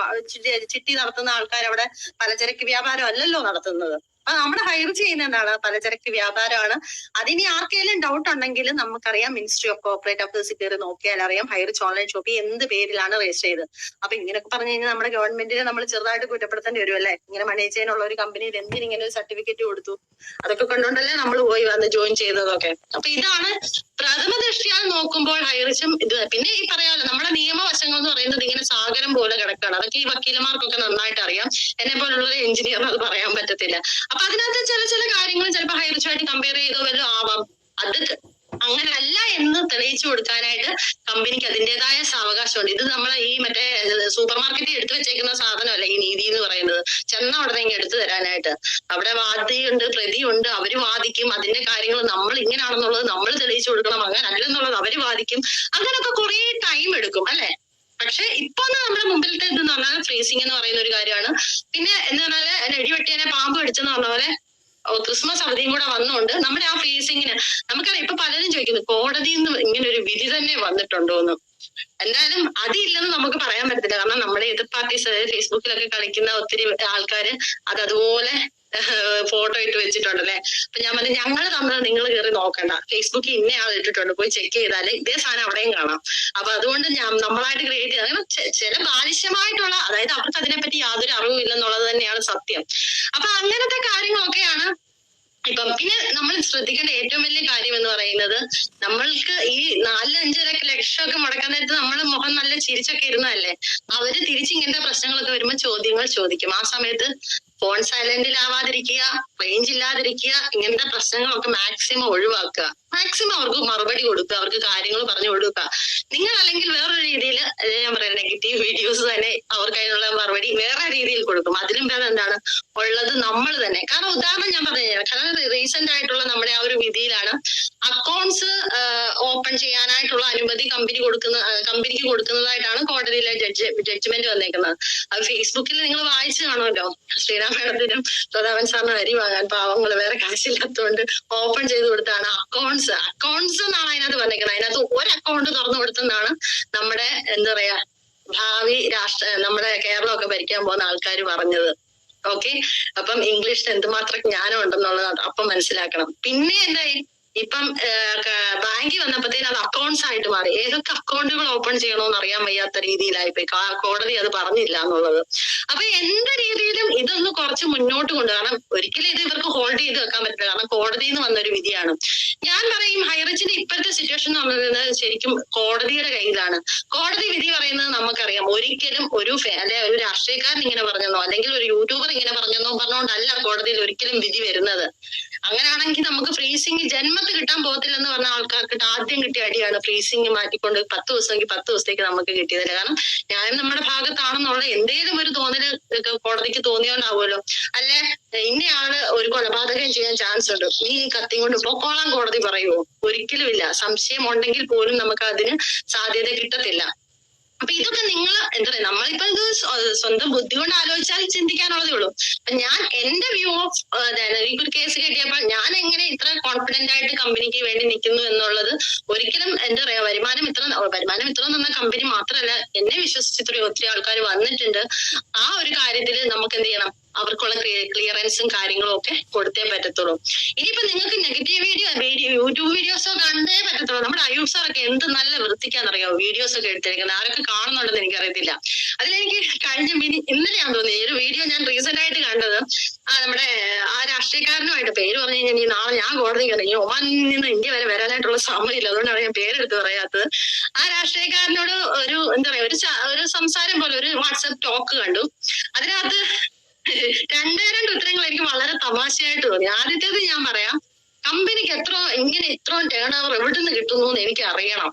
ചിട്ടി നടത്തുന്ന ആൾക്കാർ അവിടെ പലചരക്ക് വ്യാപാരം അല്ലല്ലോ നടത്തുന്നത്. അപ്പൊ നമ്മുടെ ഹയർ ചെയ്യുന്ന എന്താണ്, പലചരക്ക് വ്യാപാരമാണ്. അതിന് ആർക്കെങ്കിലും ഡൗട്ട് ഉണ്ടെങ്കിൽ നമുക്കറിയാം മിനിസ്ട്രി ഓഫ് കോർപ്പറേറ്റ് അഫയേഴ്സ് കയറി നോക്കിയാൽ അറിയാം ഹൈറിച്ച് ഓൺലൈൻ ഷോപ്പ് എന്ത് പേരിലാണ് രജിസ്റ്റർ ചെയ്തത്. അപ്പൊ ഇങ്ങനെയൊക്കെ പറഞ്ഞു കഴിഞ്ഞാൽ നമ്മുടെ ഗവൺമെന്റിനെ നമ്മൾ ചെറുതായിട്ട് കുറ്റപ്പെടുത്തേണ്ടി വരും അല്ലേ? ഇങ്ങനെ മണി ചെയ്യാനുള്ള ഒരു കമ്പനിയിൽ എന്തിനിങ്ങനെ ഒരു സർട്ടിഫിക്കറ്റ് കൊടുത്തു? അതൊക്കെ കണ്ടുകൊണ്ടല്ലേ നമ്മൾ പോയി വന്ന് ജോയിൻ ചെയ്തതൊക്കെ. അപ്പൊ ഇതാണ് പ്രഥമ ദൃഷ്ടിയാൽ നോക്കുമ്പോൾ ഹൈറിച്ചും ഇത്. പിന്നെ ഈ പറയാലോ നമ്മുടെ നിയമവശങ്ങൾ എന്ന് പറയുന്നത് ഇങ്ങനെ സാഗരം പോലെ കിടക്കാണ്. അതൊക്കെ ഈ വക്കീലന്മാർക്കൊക്കെ നന്നായിട്ട് അറിയാം. എന്നെ പോലുള്ള ഒരു എഞ്ചിനീയറിന് അത് പറയാൻ പറ്റത്തില്ല. അപ്പൊ അതിനകത്ത് ചില കാര്യങ്ങൾ ചിലപ്പോൾ ഹൈറിച്ചുമായിട്ട് കമ്പയർ ചെയ്തോ വല്ലതും ആവാം. അത് അങ്ങനല്ല എന്ന് തെളിയിച്ചു കൊടുക്കാനായിട്ട് കമ്പനിക്ക് അതിൻ്റെതായ സാവകാശമുണ്ട്. ഇത് നമ്മളെ ഈ മറ്റേ സൂപ്പർ മാർക്കറ്റിൽ എടുത്തു വെച്ചേക്കുന്ന സാധനമല്ല ഈ നീതി എന്ന് പറയുന്നത്. ചെന്ന ഉടനെ ഇങ്ങനെ എടുത്തു തരാനായിട്ട് അവിടെ വാദിയുണ്ട്, പ്രതിയുണ്ട്, അവര് വാദിക്കും. അതിന്റെ കാര്യങ്ങൾ നമ്മൾ ഇങ്ങനെയാണെന്നുള്ളത് നമ്മൾ തെളിയിച്ചു കൊടുക്കണം, അങ്ങനെ അല്ലെന്നുള്ളത് അവര് വാദിക്കും. അങ്ങനൊക്കെ കുറെ ടൈം എടുക്കും അല്ലെ? പക്ഷെ ഇപ്പൊ നമ്മുടെ മുമ്പിലത്തെ ഇതെന്ന് പറഞ്ഞാൽ ഫ്രീസിംഗ് എന്ന് പറയുന്ന ഒരു കാര്യമാണ്. പിന്നെ എന്ന് പറഞ്ഞാല് ഇടിവെട്ടിയനെ പാമ്പ് കടിച്ചെന്ന് പറഞ്ഞ പോലെ ക്രിസ്മസ് അവധിയും കൂടെ വന്നുകൊണ്ട് നമ്മുടെ ആ ഫ്രീസിങ്ങിന് നമുക്കറിയാം. ഇപ്പൊ പലരും ചോദിക്കുന്നു കോടതിയിൽ നിന്ന് ഇങ്ങനെ ഒരു വിധി തന്നെ വന്നിട്ടുണ്ടോ എന്ന്. എന്തായാലും അതില്ലെന്ന് നമുക്ക് പറയാൻ പറ്റത്തില്ല. കാരണം നമ്മുടെ എതിർ പാർട്ടീസ്, അതായത് ഫേസ്ബുക്കിലൊക്കെ കളിക്കുന്ന ഒത്തിരി ആൾക്കാര് അതുപോലെ ഫോട്ടോ ഇട്ട് വെച്ചിട്ടുണ്ടല്ലേ. അപ്പൊ ഞാൻ പറഞ്ഞു ഞങ്ങൾ തന്നത് നിങ്ങൾ കയറി നോക്കണ്ട, ഫേസ്ബുക്കിൽ ഇന്ന ആൾ ഇട്ടിട്ടുണ്ട്, പോയി ചെക്ക് ചെയ്താല് ഇതേ സാധനം അവിടെയും കാണാം. അപ്പൊ അതുകൊണ്ട് നമ്മളായിട്ട് ക്രിയേറ്റ് ചെയ്ത് അങ്ങനെ ചില ബാലിശമായിട്ടുള്ള, അതായത് അവർക്ക് അതിനെപ്പറ്റി യാതൊരു അറിവും ഇല്ലെന്നുള്ളത് തന്നെയാണ് സത്യം. അപ്പൊ അങ്ങനത്തെ കാര്യങ്ങളൊക്കെയാണ് ഇപ്പം. പിന്നെ നമ്മൾ ശ്രദ്ധിക്കേണ്ട ഏറ്റവും വലിയ കാര്യം എന്ന് പറയുന്നത്, നമ്മൾക്ക് ഈ 4-5 ലക്ഷമൊക്കെ മുടക്കാൻ നേരത്ത് നമ്മള് മുഖം നല്ല ചിരിച്ചൊക്കെ ഇരുന്നതല്ലേ, അവര് തിരിച്ചിങ്ങനത്തെ പ്രശ്നങ്ങളൊക്കെ വരുമ്പോൾ ചോദ്യങ്ങൾ ചോദിക്കും. ആ സമയത്ത് ഫോൺ സൈലന്റിലാവാതിരിക്കുക, റേഞ്ച് ഇല്ലാതിരിക്കുക, ഇങ്ങനത്തെ പ്രശ്നങ്ങളൊക്കെ മാക്സിമം ഒഴിവാക്കുക. മാക്സിമം അവർക്ക് മറുപടി കൊടുക്കുക, അവർക്ക് കാര്യങ്ങൾ പറഞ്ഞു കൊടുക്കുക. നിങ്ങൾ അല്ലെങ്കിൽ വേറൊരു രീതിയിൽ, ഞാൻ പറയാം നെഗറ്റീവ് വീഡിയോസ് തന്നെ അവർക്ക് അതിനുള്ള മറുപടി വേറെ രീതിയിൽ കൊടുക്കും. അതിലും ഭേദം എന്താണ് ഉള്ളത് നമ്മൾ തന്നെ. കാരണം ഉദാഹരണം ഞാൻ പറഞ്ഞു കഴിഞ്ഞാൽ, കാരണം റീസെന്റ് ആയിട്ടുള്ള നമ്മുടെ ആ ഒരു വിധിയിലാണ് അക്കൗണ്ട്സ് ഓപ്പൺ ചെയ്യാനായിട്ടുള്ള അനുമതി കമ്പനിക്ക് കൊടുക്കുന്നതായിട്ടാണ് കോടതിയിലെ ജഡ്ജ്മെന്റ് വന്നേക്കുന്നത്. അത് ഫേസ്ബുക്കിൽ നിങ്ങൾ വായിച്ചു കാണുമല്ലോ. ശ്രീരാം മേഡത്തിനും പ്രതാപൻ സാറിന് അരി വാങ്ങാൻ പാവങ്ങള് വേറെ കാശില്ലാത്തതുകൊണ്ട് ഓപ്പൺ ചെയ്ത് കൊടുത്താണ് അക്കൗണ്ട്സ് എന്നാണ് അതിനകത്ത് വന്നേക്കുന്നത്. അതിനകത്ത് ഒരു അക്കൗണ്ട് തുറന്നു കൊടുത്തെന്നാണ് നമ്മുടെ എന്താ പറയാ ഭാവി നമ്മുടെ കേരളമൊക്കെ ഭരിക്കാൻ പോകുന്ന ആൾക്കാർ പറഞ്ഞത്. ഓക്കെ, അപ്പം ഇംഗ്ലീഷിന് എന്തുമാത്രം ജ്ഞാനം ഉണ്ടെന്നുള്ളത് അപ്പം മനസ്സിലാക്കണം. പിന്നെ എന്തായി, ഇപ്പം ബാങ്കിൽ വന്നപ്പോഴത്തേന് അത് അക്കൗണ്ട്സ് ആയിട്ട് മാറി. ഏതൊക്കെ അക്കൗണ്ടുകൾ ഓപ്പൺ ചെയ്യണമെന്ന് അറിയാൻ വയ്യാത്ത രീതിയിലായിപ്പോയി. കോടതി അത് പറഞ്ഞില്ല എന്നുള്ളത്. അപ്പൊ എന്ത് രീതിയിലും ഇതൊന്ന് കുറച്ച് മുന്നോട്ട് കൊണ്ടു, കാരണം ഒരിക്കലും ഇത് ഇവർക്ക് ഹോൾഡ് ചെയ്ത് വെക്കാൻ പറ്റില്ല. കാരണം കോടതിയിൽ നിന്ന് വന്നൊരു വിധിയാണ്. ഞാൻ പറയും ഹൈറിച്ചിന്റെ ഇപ്പോഴത്തെ സിറ്റുവേഷൻ എന്ന് പറയുന്നത് ശരിക്കും കോടതിയുടെ കയ്യിലാണ്. കോടതി വിധി പറയുന്നത് നമുക്കറിയാം. ഒരിക്കലും ഒരു രാഷ്ട്രീയക്കാരൻ ഇങ്ങനെ പറഞ്ഞെന്നോ അല്ലെങ്കിൽ ഒരു യൂട്യൂബർ ഇങ്ങനെ പറഞ്ഞെന്നോ പറഞ്ഞുകൊണ്ടല്ല കോടതിയിൽ ഒരിക്കലും വിധി വരുന്നത്. അങ്ങനെയാണെങ്കിൽ നമുക്ക് ഫ്രീസിംഗ് ജന്മത്ത് കിട്ടാൻ പോകത്തില്ലെന്ന് പറഞ്ഞ ആൾക്കാർക്ക് ആദ്യം കിട്ടിയ അടിയാണ് ഫ്രീസിംഗ് മാറ്റിക്കൊണ്ട് 10 ദിവസമെങ്കിൽ 10 ദിവസത്തേക്ക് നമുക്ക് കിട്ടിയതില്ല. കാരണം ന്യായം നമ്മുടെ ഭാഗത്താണെന്നുള്ള എന്തെങ്കിലും ഒരു തോന്നല് കോടതിക്ക് തോന്നിയോണ്ടാവുമല്ലോ. അല്ലെ ഇന്നയാള് ഒരു കൊലപാതകം ചെയ്യാൻ ചാൻസ് ഉണ്ട്, നീ ഈ കത്തിയും കൊണ്ട് പൊക്കോളാൻ കോടതി പറയുമോ? ഒരിക്കലും ഇല്ല. സംശയം ഉണ്ടെങ്കിൽ പോലും നമുക്ക് അതിന് സാധ്യത കിട്ടത്തില്ല. അപ്പൊ ഇതൊക്കെ നിങ്ങൾ എന്താ പറയാ, നമ്മളിപ്പോ ഇത് സ്വന്തം ബുദ്ധി കൊണ്ട് ആലോചിച്ചാൽ ചിന്തിക്കാനുള്ളതേ ഉള്ളൂ. അപ്പൊ ഞാൻ എന്റെ വ്യൂ ഓഫ് എനിക്കൊരു കേസ് കിട്ടിയപ്പോൾ ഞാൻ എങ്ങനെ ഇത്ര കോൺഫിഡന്റ് ആയിട്ട് കമ്പനിക്ക് വേണ്ടി നിൽക്കുന്നു എന്നുള്ളത് ഒരിക്കലും എന്താ പറയാ, വരുമാനം ഇത്ര എന്ന കമ്പനി മാത്രമല്ല, എന്നെ വിശ്വസിച്ച് ഒത്തിരി ആൾക്കാർ വന്നിട്ടുണ്ട്. ആ ഒരു കാര്യത്തിൽ നമുക്ക് എന്ത് ചെയ്യണം, അവർക്കുള്ള ക്ലിയറൻസും കാര്യങ്ങളും ഒക്കെ കൊടുത്തേ പറ്റത്തുള്ളൂ. ഇനിയിപ്പോ നിങ്ങൾക്ക് നെഗറ്റീവ് യൂട്യൂബ് വീഡിയോസോ കണ്ടേ പറ്റത്തുള്ളൂ. നമ്മുടെ അയ്യൂബ് സാറൊക്കെ എന്ത് നല്ല വൃത്തിക്കാന്നറിയാമോ വീഡിയോസ് ഒക്കെ എടുത്തിരിക്കുന്നത്. ആരൊക്കെ കാണുന്നുണ്ടെന്ന് എനിക്കറിയത്തില്ല. അതിലെനിക്ക് ഇന്നലെയാന്ന് തോന്നി ഒരു വീഡിയോ ഞാൻ റീസെന്റ് ആയിട്ട് കണ്ടത്. നമ്മുടെ ആ രാഷ്ട്രീയക്കാരനുമായിട്ട് പേര് പറഞ്ഞു കഴിഞ്ഞാൽ ഈ നാളെ ഞാൻ കോടതി കയറി ഒമാനിൽ നിന്ന് ഇന്ത്യ വരെ വരാനായിട്ടുള്ള സമയമില്ല, അതുകൊണ്ടാണ് ഞാൻ പേരെടുത്ത് പറയാത്തത്. ആ രാഷ്ട്രീയക്കാരനോട് ഒരു എന്താ പറയാ ഒരു സംസാരം പോലെ ഒരു വാട്സപ്പ് ടോക്ക് കണ്ടു. അതിനകത്ത് 2 ഉത്തരങ്ങൾ എനിക്ക് വളരെ തമാശയായിട്ട് തോന്നി. ആദ്യത്തേത് ഞാൻ പറയാം, കമ്പനിക്ക് ഇങ്ങനെ ഇത്രയും ടേൺ ഓവർ എവിടെ നിന്ന് കിട്ടുന്നു എന്ന് എനിക്ക് അറിയണം.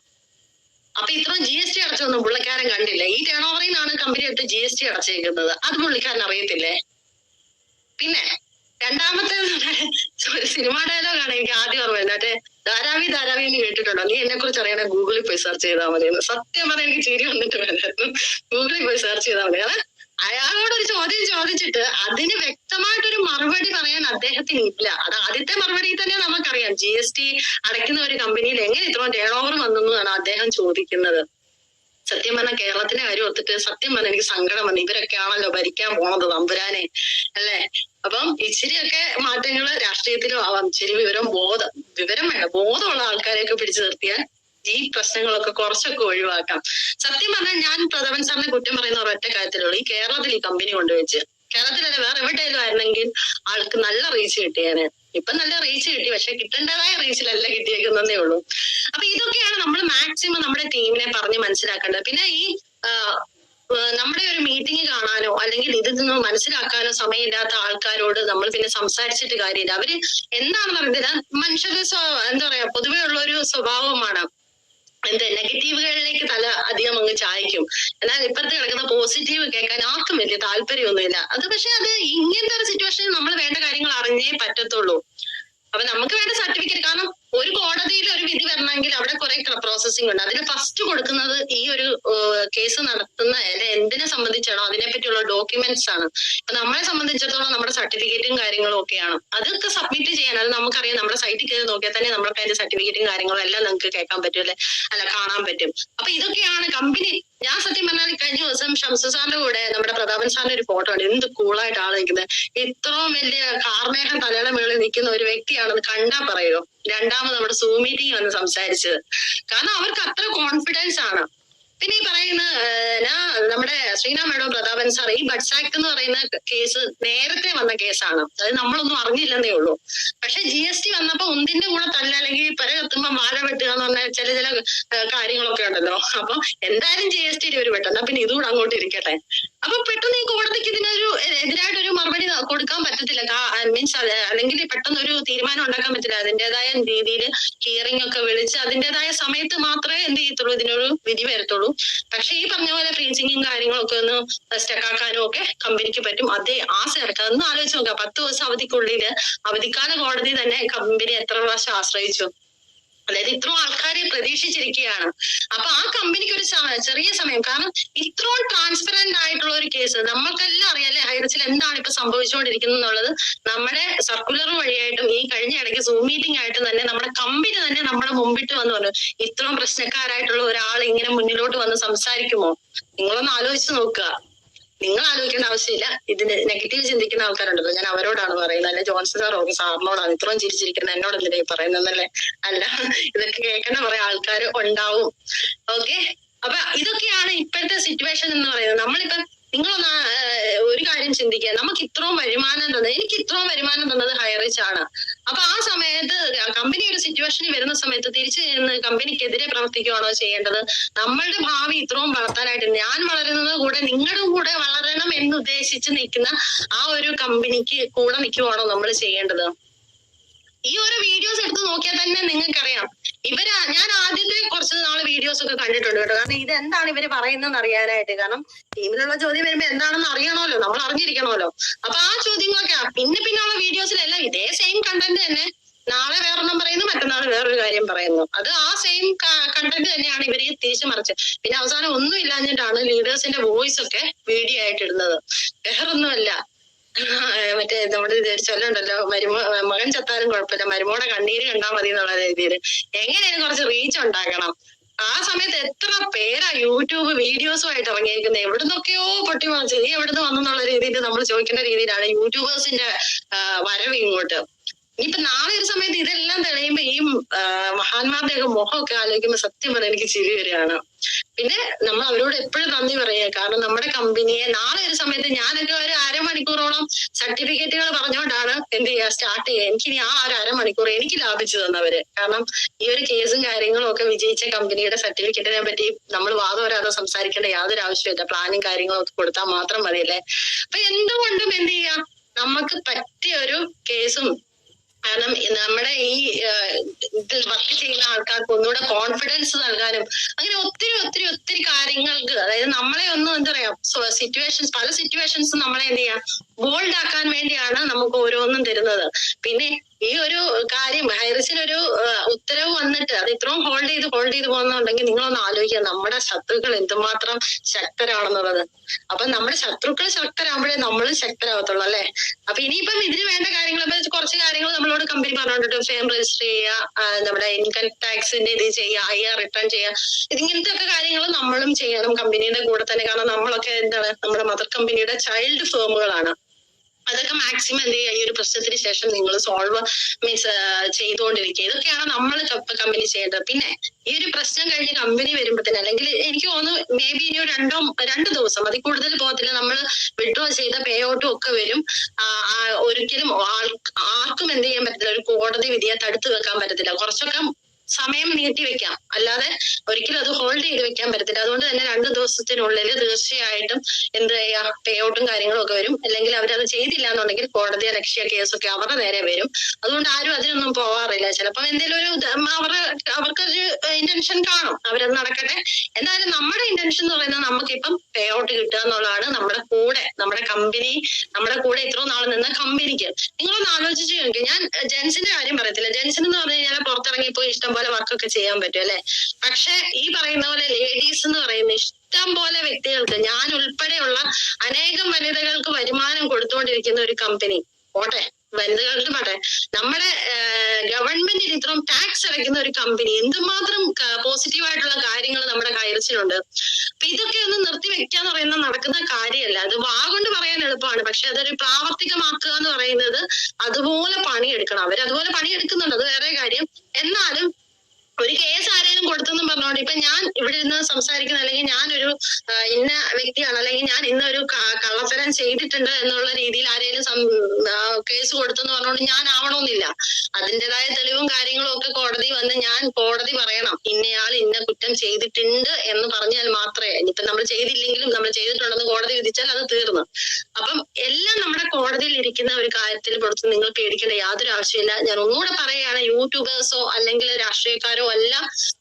അപ്പൊ ഇത്രയും GST അടച്ചൊന്നും പുള്ളിക്കാരൻ കണ്ടില്ല. ഈ ടേൺ ഓവറിൽ നിന്നാണ് കമ്പനി എടുത്ത് GST അടച്ചേക്കുന്നത്. അത് പുള്ളിക്കാരൻ അറിയത്തില്ലേ? പിന്നെ രണ്ടാമത്തെ ഒരു സിനിമ ഡയലോഗാണ് എനിക്ക് ആദ്യം ഓർമ്മ വരുന്നത്. മറ്റേ ധാരാവി എന്ന് കേട്ടിട്ടുണ്ടോ? നീ എന്നെ കുറിച്ച് അറിയണ ഗൂഗിളിൽ പോയി സെർച്ച് ചെയ്താൽ മതി. സത്യം പറഞ്ഞാൽ എനിക്ക് ചിരി വന്നിട്ട് വരായിരുന്നു. ഗൂഗിളിൽ പോയി സെർച്ച് ചെയ്താൽ മതി. കാരണം അയാളോടൊരു ചോദ്യം ചോദിച്ചിട്ട് അതിന് വ്യക്തമായിട്ടൊരു മറുപടി പറയാൻ അദ്ദേഹത്തിന് ഇല്ല. അത് ആദ്യത്തെ മറുപടി തന്നെ നമുക്കറിയാം. GST അടയ്ക്കുന്ന ഒരു കമ്പനിയിൽ എങ്ങനെ ഇത്രയും ടേൺ ഓവർ വന്നു എന്നാണ് അദ്ദേഹം ചോദിക്കുന്നത്. സത്യം പറഞ്ഞാൽ കേരളത്തിലെ കാര്യം ഓർത്തിട്ട് സത്യം പറഞ്ഞാൽ എനിക്ക് സങ്കടം വന്നു. ഇവരൊക്കെ ആണല്ലോ ഭരിക്കാൻ പോണത്, തമ്പുരാനെ അല്ലേ? അപ്പം ഇച്ചിരിയൊക്കെ മാറ്റങ്ങള് രാഷ്ട്രീയത്തിലും ആവാം. ഇച്ചിരി വിവരം വേണ്ട, ബോധമുള്ള ആൾക്കാരെയൊക്കെ പിടിച്ചു നിർത്തിയാൽ ഈ പ്രശ്നങ്ങളൊക്കെ കുറച്ചൊക്കെ ഒഴിവാക്കാം. സത്യം പറഞ്ഞാൽ ഞാൻ പ്രതാപൻ സാറിനെ കുറ്റം പറയുന്ന ഒരൊറ്റ കാര്യത്തിലുള്ളൂ. ഈ കേരളത്തിൽ ഈ കമ്പനി കൊണ്ടുവച്ച്, കേരളത്തിലല്ല വേറെ എവിടെയെങ്കിലും ആയിരുന്നെങ്കിൽ ആൾക്ക് നല്ല റീച്ച് കിട്ടിയാന്. ഇപ്പൊ നല്ല റീച്ച് കിട്ടി, പക്ഷെ കിട്ടേണ്ടതായ റീച്ചിലല്ല കിട്ടിയേക്കുന്നതേ ഉള്ളൂ. അപ്പൊ ഇതൊക്കെയാണ് നമ്മൾ മാക്സിമം നമ്മുടെ ടീമിനെ പറഞ്ഞ് മനസ്സിലാക്കേണ്ടത്. പിന്നെ ഈ നമ്മുടെ ഒരു മീറ്റിംഗ് കാണാനോ അല്ലെങ്കിൽ ഇതിൽ നിന്ന് മനസ്സിലാക്കാനോ സമയമില്ലാത്ത ആൾക്കാരോട് നമ്മൾ പിന്നെ സംസാരിച്ചിട്ട് കാര്യമില്ല. അവര് എന്താണെന്ന് അറിയത്തില്ല. മനുഷ്യരുടെ എന്താ പറയാ, പൊതുവേ ഉള്ള ഒരു സ്വഭാവമാണ് നെഗറ്റീവുകളിലേക്ക് തല അധികം അങ്ങ് ചായ്ക്കും. എന്നാൽ ഇപ്പുറത്ത് കിടക്കുന്ന പോസിറ്റീവ് കേൾക്കാൻ ആർക്കും വലിയ താല്പര്യമൊന്നുമില്ല. അത് പക്ഷെ അത് ഇങ്ങനത്തെ ഒരു സിറ്റുവേഷനിൽ നമ്മൾ വേണ്ട കാര്യങ്ങൾ അറിഞ്ഞേ പറ്റത്തുള്ളൂ. അപ്പൊ നമുക്ക് വേണ്ട സർട്ടിഫിക്കറ്റ്, കാരണം ഒരു കോടതിയിൽ ഒരു വിധി വരണമെങ്കിൽ അവിടെ കുറെ പ്രോസസ്സിംഗ് ഉണ്ട്. അതിന് ഫസ്റ്റ് കൊടുക്കുന്നത് ഈ ഒരു കേസ് നടത്തുന്ന എന്തിനെ സംബന്ധിച്ചാണോ അതിനെ പറ്റിയുള്ള ഡോക്യുമെന്റ്സ് ആണ്. അപ്പൊ നമ്മളെ സംബന്ധിച്ചിടത്തോളം നമ്മുടെ സർട്ടിഫിക്കറ്റും കാര്യങ്ങളും ഒക്കെയാണ്. അതൊക്കെ സബ്മിറ്റ് ചെയ്യാൻ അത് നമുക്കറിയാം. നമ്മുടെ സൈറ്റിൽ കയറി നോക്കിയാൽ തന്നെ നമ്മൾക്ക് അതിന്റെ സർട്ടിഫിക്കറ്റും കാര്യങ്ങളും എല്ലാം നമുക്ക് കേൾക്കാൻ പറ്റും, അല്ല കാണാൻ പറ്റും. അപ്പൊ ഇതൊക്കെയാണ് കമ്പനി. ഞാൻ സത്യം പറഞ്ഞാൽ കഴിഞ്ഞ ദിവസം ഷംസു സാറിന്റെ കൂടെ നമ്മുടെ പ്രതാപൻ സാറിന്റെ ഒരു ഫോട്ടോ ഉണ്ട്. എന്ത് കൂളായിട്ട് ആള് നിൽക്കുന്നത്. ഇത്രയും വലിയ കാർമേഘം തലയുടെ മുകളിൽ നിൽക്കുന്ന ഒരു വ്യക്തിയാണെന്ന് കണ്ടാ പറയുമോ? രണ്ടാമത് നമ്മുടെ സൂം മീറ്റിംഗ് വന്ന് സംസാരിച്ചത്. കാരണം അവർക്ക് അത്ര കോൺഫിഡൻസ് ആണ്. പിന്നെ ഈ പറയുന്ന നമ്മുടെ ശ്രീനാ മേഡം പ്രതാപൻ സാർ, ഈ ബഡ്സ് ആക്ട് എന്ന് പറയുന്ന കേസ് നേരത്തെ വന്ന കേസാണ്. അത് നമ്മളൊന്നും അറിഞ്ഞില്ലെന്നേ ഉള്ളൂ. പക്ഷെ GST വന്നപ്പോ ഒന്നിന്റെ കൂടെ തല്ല, അല്ലെങ്കിൽ പെര കത്തുമ്പോ വാഴ വെട്ടുക എന്ന് പറഞ്ഞ ചില കാര്യങ്ങളൊക്കെ ഉണ്ടല്ലോ. അപ്പൊ എന്തായാലും GST ഒരു വെട്ടണ്ട, പിന്നെ ഇതുകൂടെ അങ്ങോട്ട് ഇരിക്കട്ടെ. അപ്പൊ പെട്ടെന്ന് ഈ കോടതിക്ക് ഇതിനൊരു എതിരായിട്ടൊരു മറുപടി കൊടുക്കാൻ പറ്റത്തില്ല. മീൻസ് അല്ലെങ്കിൽ പെട്ടെന്ന് ഒരു തീരുമാനം ഉണ്ടാക്കാൻ പറ്റില്ല. അതിന്റേതായ രീതിയിൽ ഹിയറിംഗ് ഒക്കെ വിളിച്ച് അതിന്റേതായ സമയത്ത് മാത്രമേ എന്ത് ചെയ്യത്തുള്ളൂ, ഇതിനൊരു വിധി വരത്തുള്ളൂ. പക്ഷെ ഈ പറഞ്ഞ പോലെ ഫ്രീസിങ്ങും കാര്യങ്ങളൊക്കെ ഒന്ന് സ്റ്റക്കാക്കാനും ഒക്കെ കമ്പനിക്ക് പറ്റും. അതൊന്ന് ആലോചിച്ച് നോക്കാം. 10 ദിവസം അവധിക്കാല കോടതി തന്നെ കമ്പനി എത്ര പ്രാവശ്യം ആശ്രയിച്ചു. അതായത് ഇത്രയും ആൾക്കാരെ പ്രതീക്ഷിച്ചിരിക്കുകയാണ്. അപ്പൊ ആ കമ്പനിക്ക് ഒരു ചെറിയ സമയം, കാരണം ഇത്രയും ട്രാൻസ്പെറന്റ് ആയിട്ടുള്ള ഒരു കേസ് നമ്മൾക്കെല്ലാം അറിയാല്ലേ ഹൈറിച്ചിൽ എന്താണ് ഇപ്പൊ സംഭവിച്ചുകൊണ്ടിരിക്കുന്നത് എന്നുള്ളത്. നമ്മുടെ സർക്കുലർ വഴിയായിട്ടും ഈ കഴിഞ്ഞ ഇടയ്ക്ക് സൂം മീറ്റിംഗ് ആയിട്ടും തന്നെ നമ്മുടെ കമ്പനി തന്നെ നമ്മുടെ മുമ്പിട്ട് വന്ന് പറഞ്ഞു, ഇത്രയും പ്രശ്നക്കാരായിട്ടുള്ള ഒരാൾ ഇങ്ങനെ മുന്നിലോട്ട് വന്ന് സംസാരിക്കുമോ? നിങ്ങളൊന്ന് ആലോചിച്ച് നോക്കുക. നിങ്ങൾ ആലോചിക്കേണ്ട ആവശ്യമില്ല. ഇതിന് നെഗറ്റീവ് ചിന്തിക്കുന്ന ആൾക്കാരുണ്ടല്ലോ, ഞാൻ അവരോടാണ് പറയുന്നത്. അല്ലെ ജോൺസൺ സാറിനോടാണ് ഇത്രയും ചിരിച്ചിരിക്കുന്നത്, എന്നോട് എന്തിനാ പറയുന്നല്ലേ? അല്ല, ഇതൊക്കെ കേൾക്കുന്ന കുറെ ആൾക്കാർ ഉണ്ടാവും. ഓക്കെ, അപ്പൊ ഇതൊക്കെയാണ് ഇപ്പോഴത്തെ സിറ്റുവേഷൻ എന്ന് പറയുന്നത്. നമ്മളിപ്പം നിങ്ങളൊന്ന് ഒരു കാര്യം ചിന്തിക്കുക. നമുക്ക് ഇത്രയും വരുമാനം തന്നത്, എനിക്ക് ഇത്രയും വരുമാനം തന്നത് ഹൈറിച്ച് ആണ്. അപ്പൊ ആ സമയത്ത് കമ്പനി ഒരു സിറ്റുവേഷനിൽ വരുന്ന സമയത്ത് തിരിച്ചു നിന്ന് കമ്പനിക്കെതിരെ പ്രവർത്തിക്കുകയാണോ ചെയ്യേണ്ടത്? നമ്മളുടെ ഭാവി ഇത്രയും വളർത്താനായിട്ട് ഞാൻ വളരുന്നത് കൂടെ നിങ്ങളുടെ കൂടെ വളരണം എന്ന് ഉദ്ദേശിച്ച് നിൽക്കുന്ന ആ ഒരു കമ്പനിക്ക് കൂടെ നിൽക്കുവാണോ നമ്മൾ ചെയ്യേണ്ടത്? ഈ ഒരു വീഡിയോസ് എടുത്ത് നോക്കിയാൽ തന്നെ നിങ്ങൾക്കറിയാം. ഞാൻ ആദ്യത്തെ കുറച്ച് നാള് വീഡിയോസ് ഒക്കെ കണ്ടിട്ടുണ്ട് കേട്ടോ. കാരണം ഇത് എന്താണ് ഇവര് പറയുന്നതെന്ന് അറിയാനായിട്ട്. കാരണം ടീമിലുള്ള ചോദ്യം വരുമ്പോ എന്താണെന്ന് അറിയണമല്ലോ, നമ്മൾ അറിഞ്ഞിരിക്കണമല്ലോ. അപ്പൊ ആ ചോദ്യങ്ങളൊക്കെ പിന്നെയുള്ള വീഡിയോസിലെല്ലാം ഇതേ സെയിം കണ്ടന്റ് തന്നെ. നാളെ വേറൊന്നും പറയുന്നു, മറ്റന്നാൾ വേറൊരു കാര്യം പറയുന്നു. അത് ആ സെയിം കണ്ടന്റ് തന്നെയാണ് ഇവര് തിരിച്ചു മറിച്ച്. പിന്നെ അവസാനം ഒന്നും ഇല്ലാഞ്ഞിട്ടാണ് ലീഡേഴ്സിന്റെ വോയിസ് ഒക്കെ വീഡിയോ ആയിട്ട് ഇടുന്നത്. വേറൊന്നുമല്ല, മറ്റേ നമ്മുടെ ചൊല്ലുണ്ടല്ലോ, മകൻ ചത്താലും കുഴപ്പമില്ല, മരുമോടെ കണ്ണീര് കണ്ടാൽ മതി എന്നുള്ള രീതിയിൽ എങ്ങനെയാണ് കുറച്ച് റീച്ച് ഉണ്ടാക്കണം. ആ സമയത്ത് എത്ര പേരാ യൂട്യൂബ് വീഡിയോസുമായിട്ട് ഇറങ്ങിയിരിക്കുന്നത്. എവിടുന്നൊക്കെയോ പൊട്ടി മറിച്ച് നീ എവിടുന്ന് വന്നെന്നുള്ള രീതിയിൽ നമ്മൾ ചോദിക്കേണ്ട രീതിയിലാണ് യൂട്യൂബേഴ്സിന്റെ വരവ് ഇങ്ങോട്ട്. ഇനിയിപ്പൊ നാളെ ഒരു സമയത്ത് ഇതെല്ലാം തെളിയുമ്പോ ഈ മഹാന്മാരുടെ ഒക്കെ മുഖമൊക്കെ ആലോചിക്കുമ്പോ സത്യം പറഞ്ഞാൽ എനിക്ക് ചിരി വരികയാണ്. പിന്നെ നമ്മൾ അവരോട് എപ്പോഴും നന്ദി പറയുക. കാരണം നമ്മുടെ കമ്പനിയെ നാളെ ഒരു സമയത്ത് ഞാനൊക്കെ ഒരു അരമണിക്കൂറോളം സർട്ടിഫിക്കറ്റുകൾ പറഞ്ഞുകൊണ്ടാണ് എന്ത് ചെയ്യുക സ്റ്റാർട്ട് ചെയ്യുക. എനിക്കിനി ആ ഒരു അരമണിക്കൂർ എനിക്ക് ലാഭിച്ചു തന്നവര്. കാരണം ഈ ഒരു കേസും കാര്യങ്ങളും ഒക്കെ വിജയിച്ച കമ്പനിയുടെ സർട്ടിഫിക്കറ്റിനെ പറ്റി നമ്മൾ വാദം വരാതെ സംസാരിക്കേണ്ട യാതൊരു ആവശ്യമില്ല. പ്ലാനും കാര്യങ്ങളും ഒക്കെ കൊടുത്താൽ മാത്രം മതിയല്ലേ. അപ്പൊ എന്തുകൊണ്ടും എന്ത് ചെയ്യാം, നമുക്ക് പറ്റിയ ഒരു കേസും കാരണം നമ്മുടെ ഈ ഇതിൽ വർക്ക് ചെയ്യുന്ന ആൾക്കാർക്ക് ഒന്നുകൂടെ കോൺഫിഡൻസ് നൽകാനും അങ്ങനെ ഒത്തിരി ഒത്തിരി ഒത്തിരി കാര്യങ്ങൾക്ക്, അതായത് നമ്മളെ ഒന്നും എന്താ പറയാ സിറ്റുവേഷൻസ്, പല സിറ്റുവേഷൻസും നമ്മളെ എന്ത് ചെയ്യാം ബോൾഡ് ആക്കാൻ വേണ്ടിയാണ് നമുക്ക് ഓരോന്നും തരുന്നത്. പിന്നെ ഈ ഒരു കാര്യം ഹൈറിസിനൊരു ഉത്തരവ് വന്നിട്ട് അത് ഇത്രയും ഹോൾഡ് ചെയ്ത് പോകുന്നുണ്ടെങ്കിൽ നിങ്ങളൊന്ന് ആലോചിക്കുക നമ്മുടെ ശത്രുക്കൾ എന്തുമാത്രം ശക്തരാണെന്നുള്ളത്. അപ്പൊ നമ്മുടെ ശത്രുക്കൾ ശക്തരാകുമ്പോഴേ നമ്മളും ശക്തരാകത്തുള്ളൂ അല്ലെ. അപ്പൊ ഇനിയിപ്പം ഇതിന് വേണ്ട കാര്യങ്ങൾ കുറച്ച് കാര്യങ്ങൾ നമ്മളോട് കമ്പനി പറഞ്ഞോണ്ടിട്ട് ഫേം രജിസ്റ്റർ ചെയ്യുക, നമ്മുടെ ഇൻകം ടാക്സിന്റെ ഇത് ചെയ്യുക, IR റിട്ടേൺ ചെയ്യുക, ഇതിങ്ങനത്തെ ഒക്കെ കാര്യങ്ങൾ നമ്മളും ചെയ്യണം കമ്പനിയുടെ കൂടെ തന്നെ. കാരണം നമ്മളൊക്കെ എന്താണ് നമ്മുടെ മദർ കമ്പനിയുടെ ചൈൽഡ് ഫേമുകളാണ്. അതൊക്കെ മാക്സിമം എന്ത് ചെയ്യുക ഈ ഒരു പ്രശ്നത്തിന് ശേഷം നിങ്ങൾ സോൾവ് ചെയ്തുകൊണ്ടിരിക്കുക. ഇതൊക്കെയാണ് നമ്മൾ കമ്പനി ചെയ്യേണ്ടത്. പിന്നെ ഈ ഒരു പ്രശ്നം കഴിഞ്ഞ് കമ്പനി വരുമ്പോഴത്തേന്, അല്ലെങ്കിൽ എനിക്ക് തോന്നുന്നു മേ ബി ഇനി രണ്ട് ദിവസം അതിൽ കൂടുതൽ പോകത്തില്ല, നമ്മൾ വിഡ്രോ ചെയ്ത പേ ഔട്ടും ഒക്കെ വരും. ഒരിക്കലും ആർക്കും എന്ത് ചെയ്യാൻ പറ്റില്ല, ഒരു കോടതി വിധിയെ തടുത്തു വെക്കാൻ പറ്റത്തില്ല. കുറച്ചൊക്കെ സമയം നീട്ടി വെക്കാം, അല്ലാതെ ഒരിക്കലും അത് ഹോൾഡ് ചെയ്ത് വെക്കാൻ പറ്റത്തില്ല. അതുകൊണ്ട് തന്നെ 2 ദിവസത്തിനുള്ളിൽ തീർച്ചയായിട്ടും എന്ത് ചെയ്യാ പേ ഔട്ടും കാര്യങ്ങളും ഒക്കെ വരും. അല്ലെങ്കിൽ അവരത് ചെയ്തില്ല എന്നുണ്ടെങ്കിൽ കോടതി ലക്ഷ്യ കേസൊക്കെ അവരുടെ നേരെ വരും. അതുകൊണ്ട് ആരും അതിനൊന്നും പോവാറില്ല. ചിലപ്പോൾ എന്തെങ്കിലും അവർക്കൊരു ഇന്റൻഷൻ കാണും, അവരത് നടക്കട്ടെ. എന്തായാലും നമ്മുടെ ഇന്റൻഷൻ എന്ന് പറയുന്നത് നമുക്കിപ്പം പേ ഔട്ട് കിട്ടുക എന്നുള്ളതാണ്. നമ്മുടെ കമ്പനി നമ്മുടെ കൂടെ ഇത്രയും നാൾ നിന്ന കമ്പനിക്ക് നിങ്ങളൊന്ന് ആലോചിച്ച് നോക്കി. ഞാൻ ജെൻസിന്റെ കാര്യം പറയത്തില്ല. ജെൻസിന് എന്ന് പറഞ്ഞു കഴിഞ്ഞാൽ പുറത്തിറങ്ങിപ്പോയി ഇഷ്ടം പോലെ വർക്കൊക്കെ ചെയ്യാൻ പറ്റും അല്ലെ. പക്ഷെ ഈ പറയുന്ന പോലെ ലേഡീസ് എന്ന് പറയുന്ന ഇഷ്ടം പോലെ വ്യക്തികൾക്ക്, ഞാൻ ഉൾപ്പെടെയുള്ള അനേകം വനിതകൾക്ക് വരുമാനം കൊടുത്തുകൊണ്ടിരിക്കുന്ന ഒരു കമ്പനി പോട്ടെ, വനിതകൾക്ക് പോട്ടെ, നമ്മുടെ ഗവൺമെന്റിന് ഇത്രയും ടാക്സ് അടയ്ക്കുന്ന ഒരു കമ്പനി, എന്തുമാത്രം പോസിറ്റീവായിട്ടുള്ള കാര്യങ്ങൾ നമ്മുടെ ഹൈറിസിനുണ്ട്. അപ്പൊ ഇതൊക്കെ ഒന്ന് നിർത്തി വെക്കാന്ന് പറയുന്നത് നടക്കുന്ന കാര്യമല്ല. അത് വാഗൊണ്ട് പറയാൻ എളുപ്പമാണ്, പക്ഷെ അതൊരു പ്രാവർത്തികമാക്കുക എന്ന് പറയുന്നത് അതുപോലെ പണിയെടുക്കണം. അവരതുപോലെ പണിയെടുക്കുന്നുണ്ട്, അത് വേറെ കാര്യം. എന്നാലും ഒരു കേസ് ആരെങ്കിലും കൊടുത്തെന്നും പറഞ്ഞോണ്ട് ഇപ്പൊ ഞാൻ ഇവിടെ ഇരുന്ന് സംസാരിക്കുന്ന, അല്ലെങ്കിൽ ഞാനൊരു ഇന്ന വ്യക്തിയാണ്, അല്ലെങ്കിൽ ഞാൻ ഇന്നൊരു കള്ളത്തരം ചെയ്തിട്ടുണ്ട് എന്നുള്ള രീതിയിൽ ആരെങ്കിലും കേസ് കൊടുത്തെന്ന് പറഞ്ഞുകൊണ്ട് ഞാൻ ആവണമെന്നില്ല. അതിൻ്റെതായ തെളിവും കാര്യങ്ങളും ഒക്കെ കോടതി വന്ന് ഞാൻ കോടതി പറയണം ഇന്നയാൾ ഇന്ന കുറ്റം ചെയ്തിട്ടുണ്ട് എന്ന് പറഞ്ഞാൽ മാത്രമേ, ഇനിയിപ്പൊ നമ്മൾ ചെയ്തില്ലെങ്കിലും നമ്മൾ ചെയ്തിട്ടുണ്ടെന്ന് കോടതി വിധിച്ചാൽ അത് തീർന്നു. അപ്പം എല്ലാം നമ്മുടെ കോടതിയിൽ ഇരിക്കുന്ന ഒരു കാര്യത്തിൽ കൊടുത്ത് നിങ്ങൾ പേടിക്കേണ്ട യാതൊരു ആവശ്യമില്ല. ഞാൻ ഒന്നുകൂടെ പറയുകയാണ്, യൂട്യൂബേഴ്സോ അല്ലെങ്കിൽ രാഷ്ട്രീയക്കാരോ അല്ല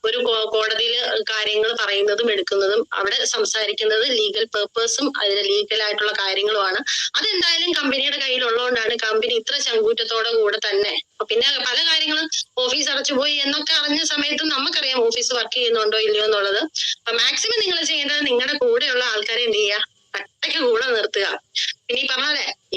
ഒരു കോടതിയിൽ കാര്യങ്ങൾ പറയുന്നതും എടുക്കുന്നതും. അവിടെ സംസാരിക്കുന്നത് ലീഗൽ പേർപ്പസും അതിന് ലീഗൽ ആയിട്ടുള്ള കാര്യങ്ങളുമാണ്. അതെന്തായാലും കമ്പനിയുടെ കയ്യിലുള്ളതുകൊണ്ടാണ് കമ്പനി ഇത്ര ചങ്കൂറ്റത്തോടെ കൂടെ തന്നെ. പിന്നെ പല കാര്യങ്ങളും ഓഫീസ് അടച്ചുപോയി എന്നൊക്കെ അറിഞ്ഞ സമയത്തും നമുക്കറിയാം ഓഫീസ് വർക്ക് ചെയ്യുന്നുണ്ടോ ഇല്ലയോ എന്നുള്ളത്. അപ്പൊ മാക്സിമം നിങ്ങൾ ചെയ്യേണ്ടത് നിങ്ങളുടെ കൂടെയുള്ള ആൾക്കാരെ എന്ത് ചെയ്യുക, കട്ടയ്ക്ക് കൂടെ നിർത്തുക. പിന്നെ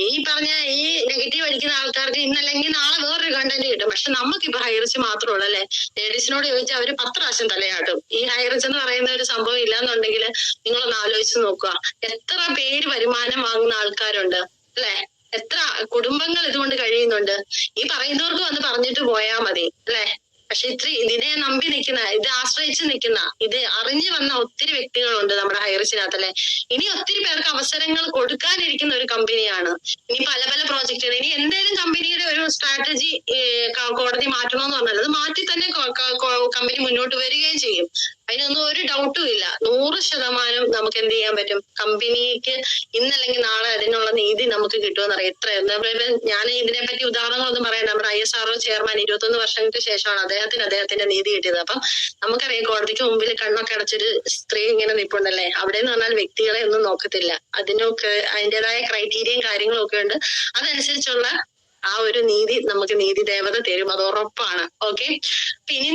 ഈ പറഞ്ഞ ഈ നെഗറ്റീവ് അടിക്കുന്ന ആൾക്കാർക്ക് ഇന്നല്ലെങ്കിൽ നാളെ വേറൊരു കണ്ടന്റ് കിട്ടും. പക്ഷെ നമുക്കിപ്പോ ഹൈറിച്ച് മാത്രമേ ഉള്ളൂ അല്ലെ. ലേഡീസിനോട് ചോദിച്ചാൽ അവര് 10 പ്രാവശ്യം തലയാട്ടും. ഈ ഹൈറിച്ച് എന്ന് പറയുന്ന ഒരു സംഭവം ഇല്ലാന്നുണ്ടെങ്കിൽ നിങ്ങളൊന്ന് ആലോചിച്ച് നോക്കുക, എത്ര പേര് വരുമാനം വാങ്ങുന്ന ആൾക്കാരുണ്ട് അല്ലെ, എത്ര കുടുംബങ്ങൾ ഇതുകൊണ്ട് കഴിയുന്നുണ്ട്. ഈ പറയുന്നവർക്ക് വന്ന് പറഞ്ഞിട്ട് പോയാ മതി അല്ലെ. പക്ഷെ ഇതിനെ നമ്പി നിൽക്കുന്ന, ഇത് ആശ്രയിച്ച് നിൽക്കുന്ന, ഇത് അറിഞ്ഞു വന്ന ഒത്തിരി വ്യക്തികളുണ്ട് നമ്മുടെ ഹൈറിസിനകത്ത് അല്ലെ. ഇനി ഒത്തിരി പേർക്ക് അവസരങ്ങൾ കൊടുക്കാനിരിക്കുന്ന ഒരു കമ്പനിയാണ്. ഇനി പല പല പ്രോജക്റ്റുകൾ, ഇനി എന്തെങ്കിലും കമ്പനിയുടെ ഒരു സ്ട്രാറ്റജി കോടതി മാറ്റണമെന്ന് പറഞ്ഞാൽ അത് മാറ്റി തന്നെ കമ്പനി മുന്നോട്ട് വരികയും ചെയ്യും. അതിനൊന്നും ഒരു ഡൗട്ടും ഇല്ല. 100% നമുക്ക് എന്ത് ചെയ്യാൻ പറ്റും, കമ്പനിക്ക് ഇന്നല്ലെങ്കിൽ നാളെ അതിനുള്ള നീതി നമുക്ക് കിട്ടുമെന്നറിയാം. എത്ര ഞാൻ ഇതിനെപ്പറ്റി ഉദാഹരണങ്ങളൊന്നും പറയണ്ട. നമ്മുടെ ISRO ചെയർമാൻ 21 വർഷങ്ങൾക്ക് ശേഷമാണ് അദ്ദേഹത്തിന്റെ നീതി കിട്ടിയത്. അപ്പം നമുക്കറിയാം കോടതിക്ക് മുമ്പിൽ കണ്ണൊക്കെ അടച്ചൊരു സ്ത്രീ ഇങ്ങനെ നിൽപ്പുണ്ടല്ലേ. അവിടെ എന്ന് പറഞ്ഞാൽ വ്യക്തികളെ ഒന്നും നോക്കത്തില്ല, അതിനൊക്കെ അതിൻ്റെതായ ക്രൈറ്റീരിയയും കാര്യങ്ങളും ഒക്കെ ഉണ്ട്. അതനുസരിച്ചുള്ള ആ ഒരു നീതി നമുക്ക് നീതി ദേവത തരും, അത് ഉറപ്പാണ്. ഓക്കെ, പിന്നെ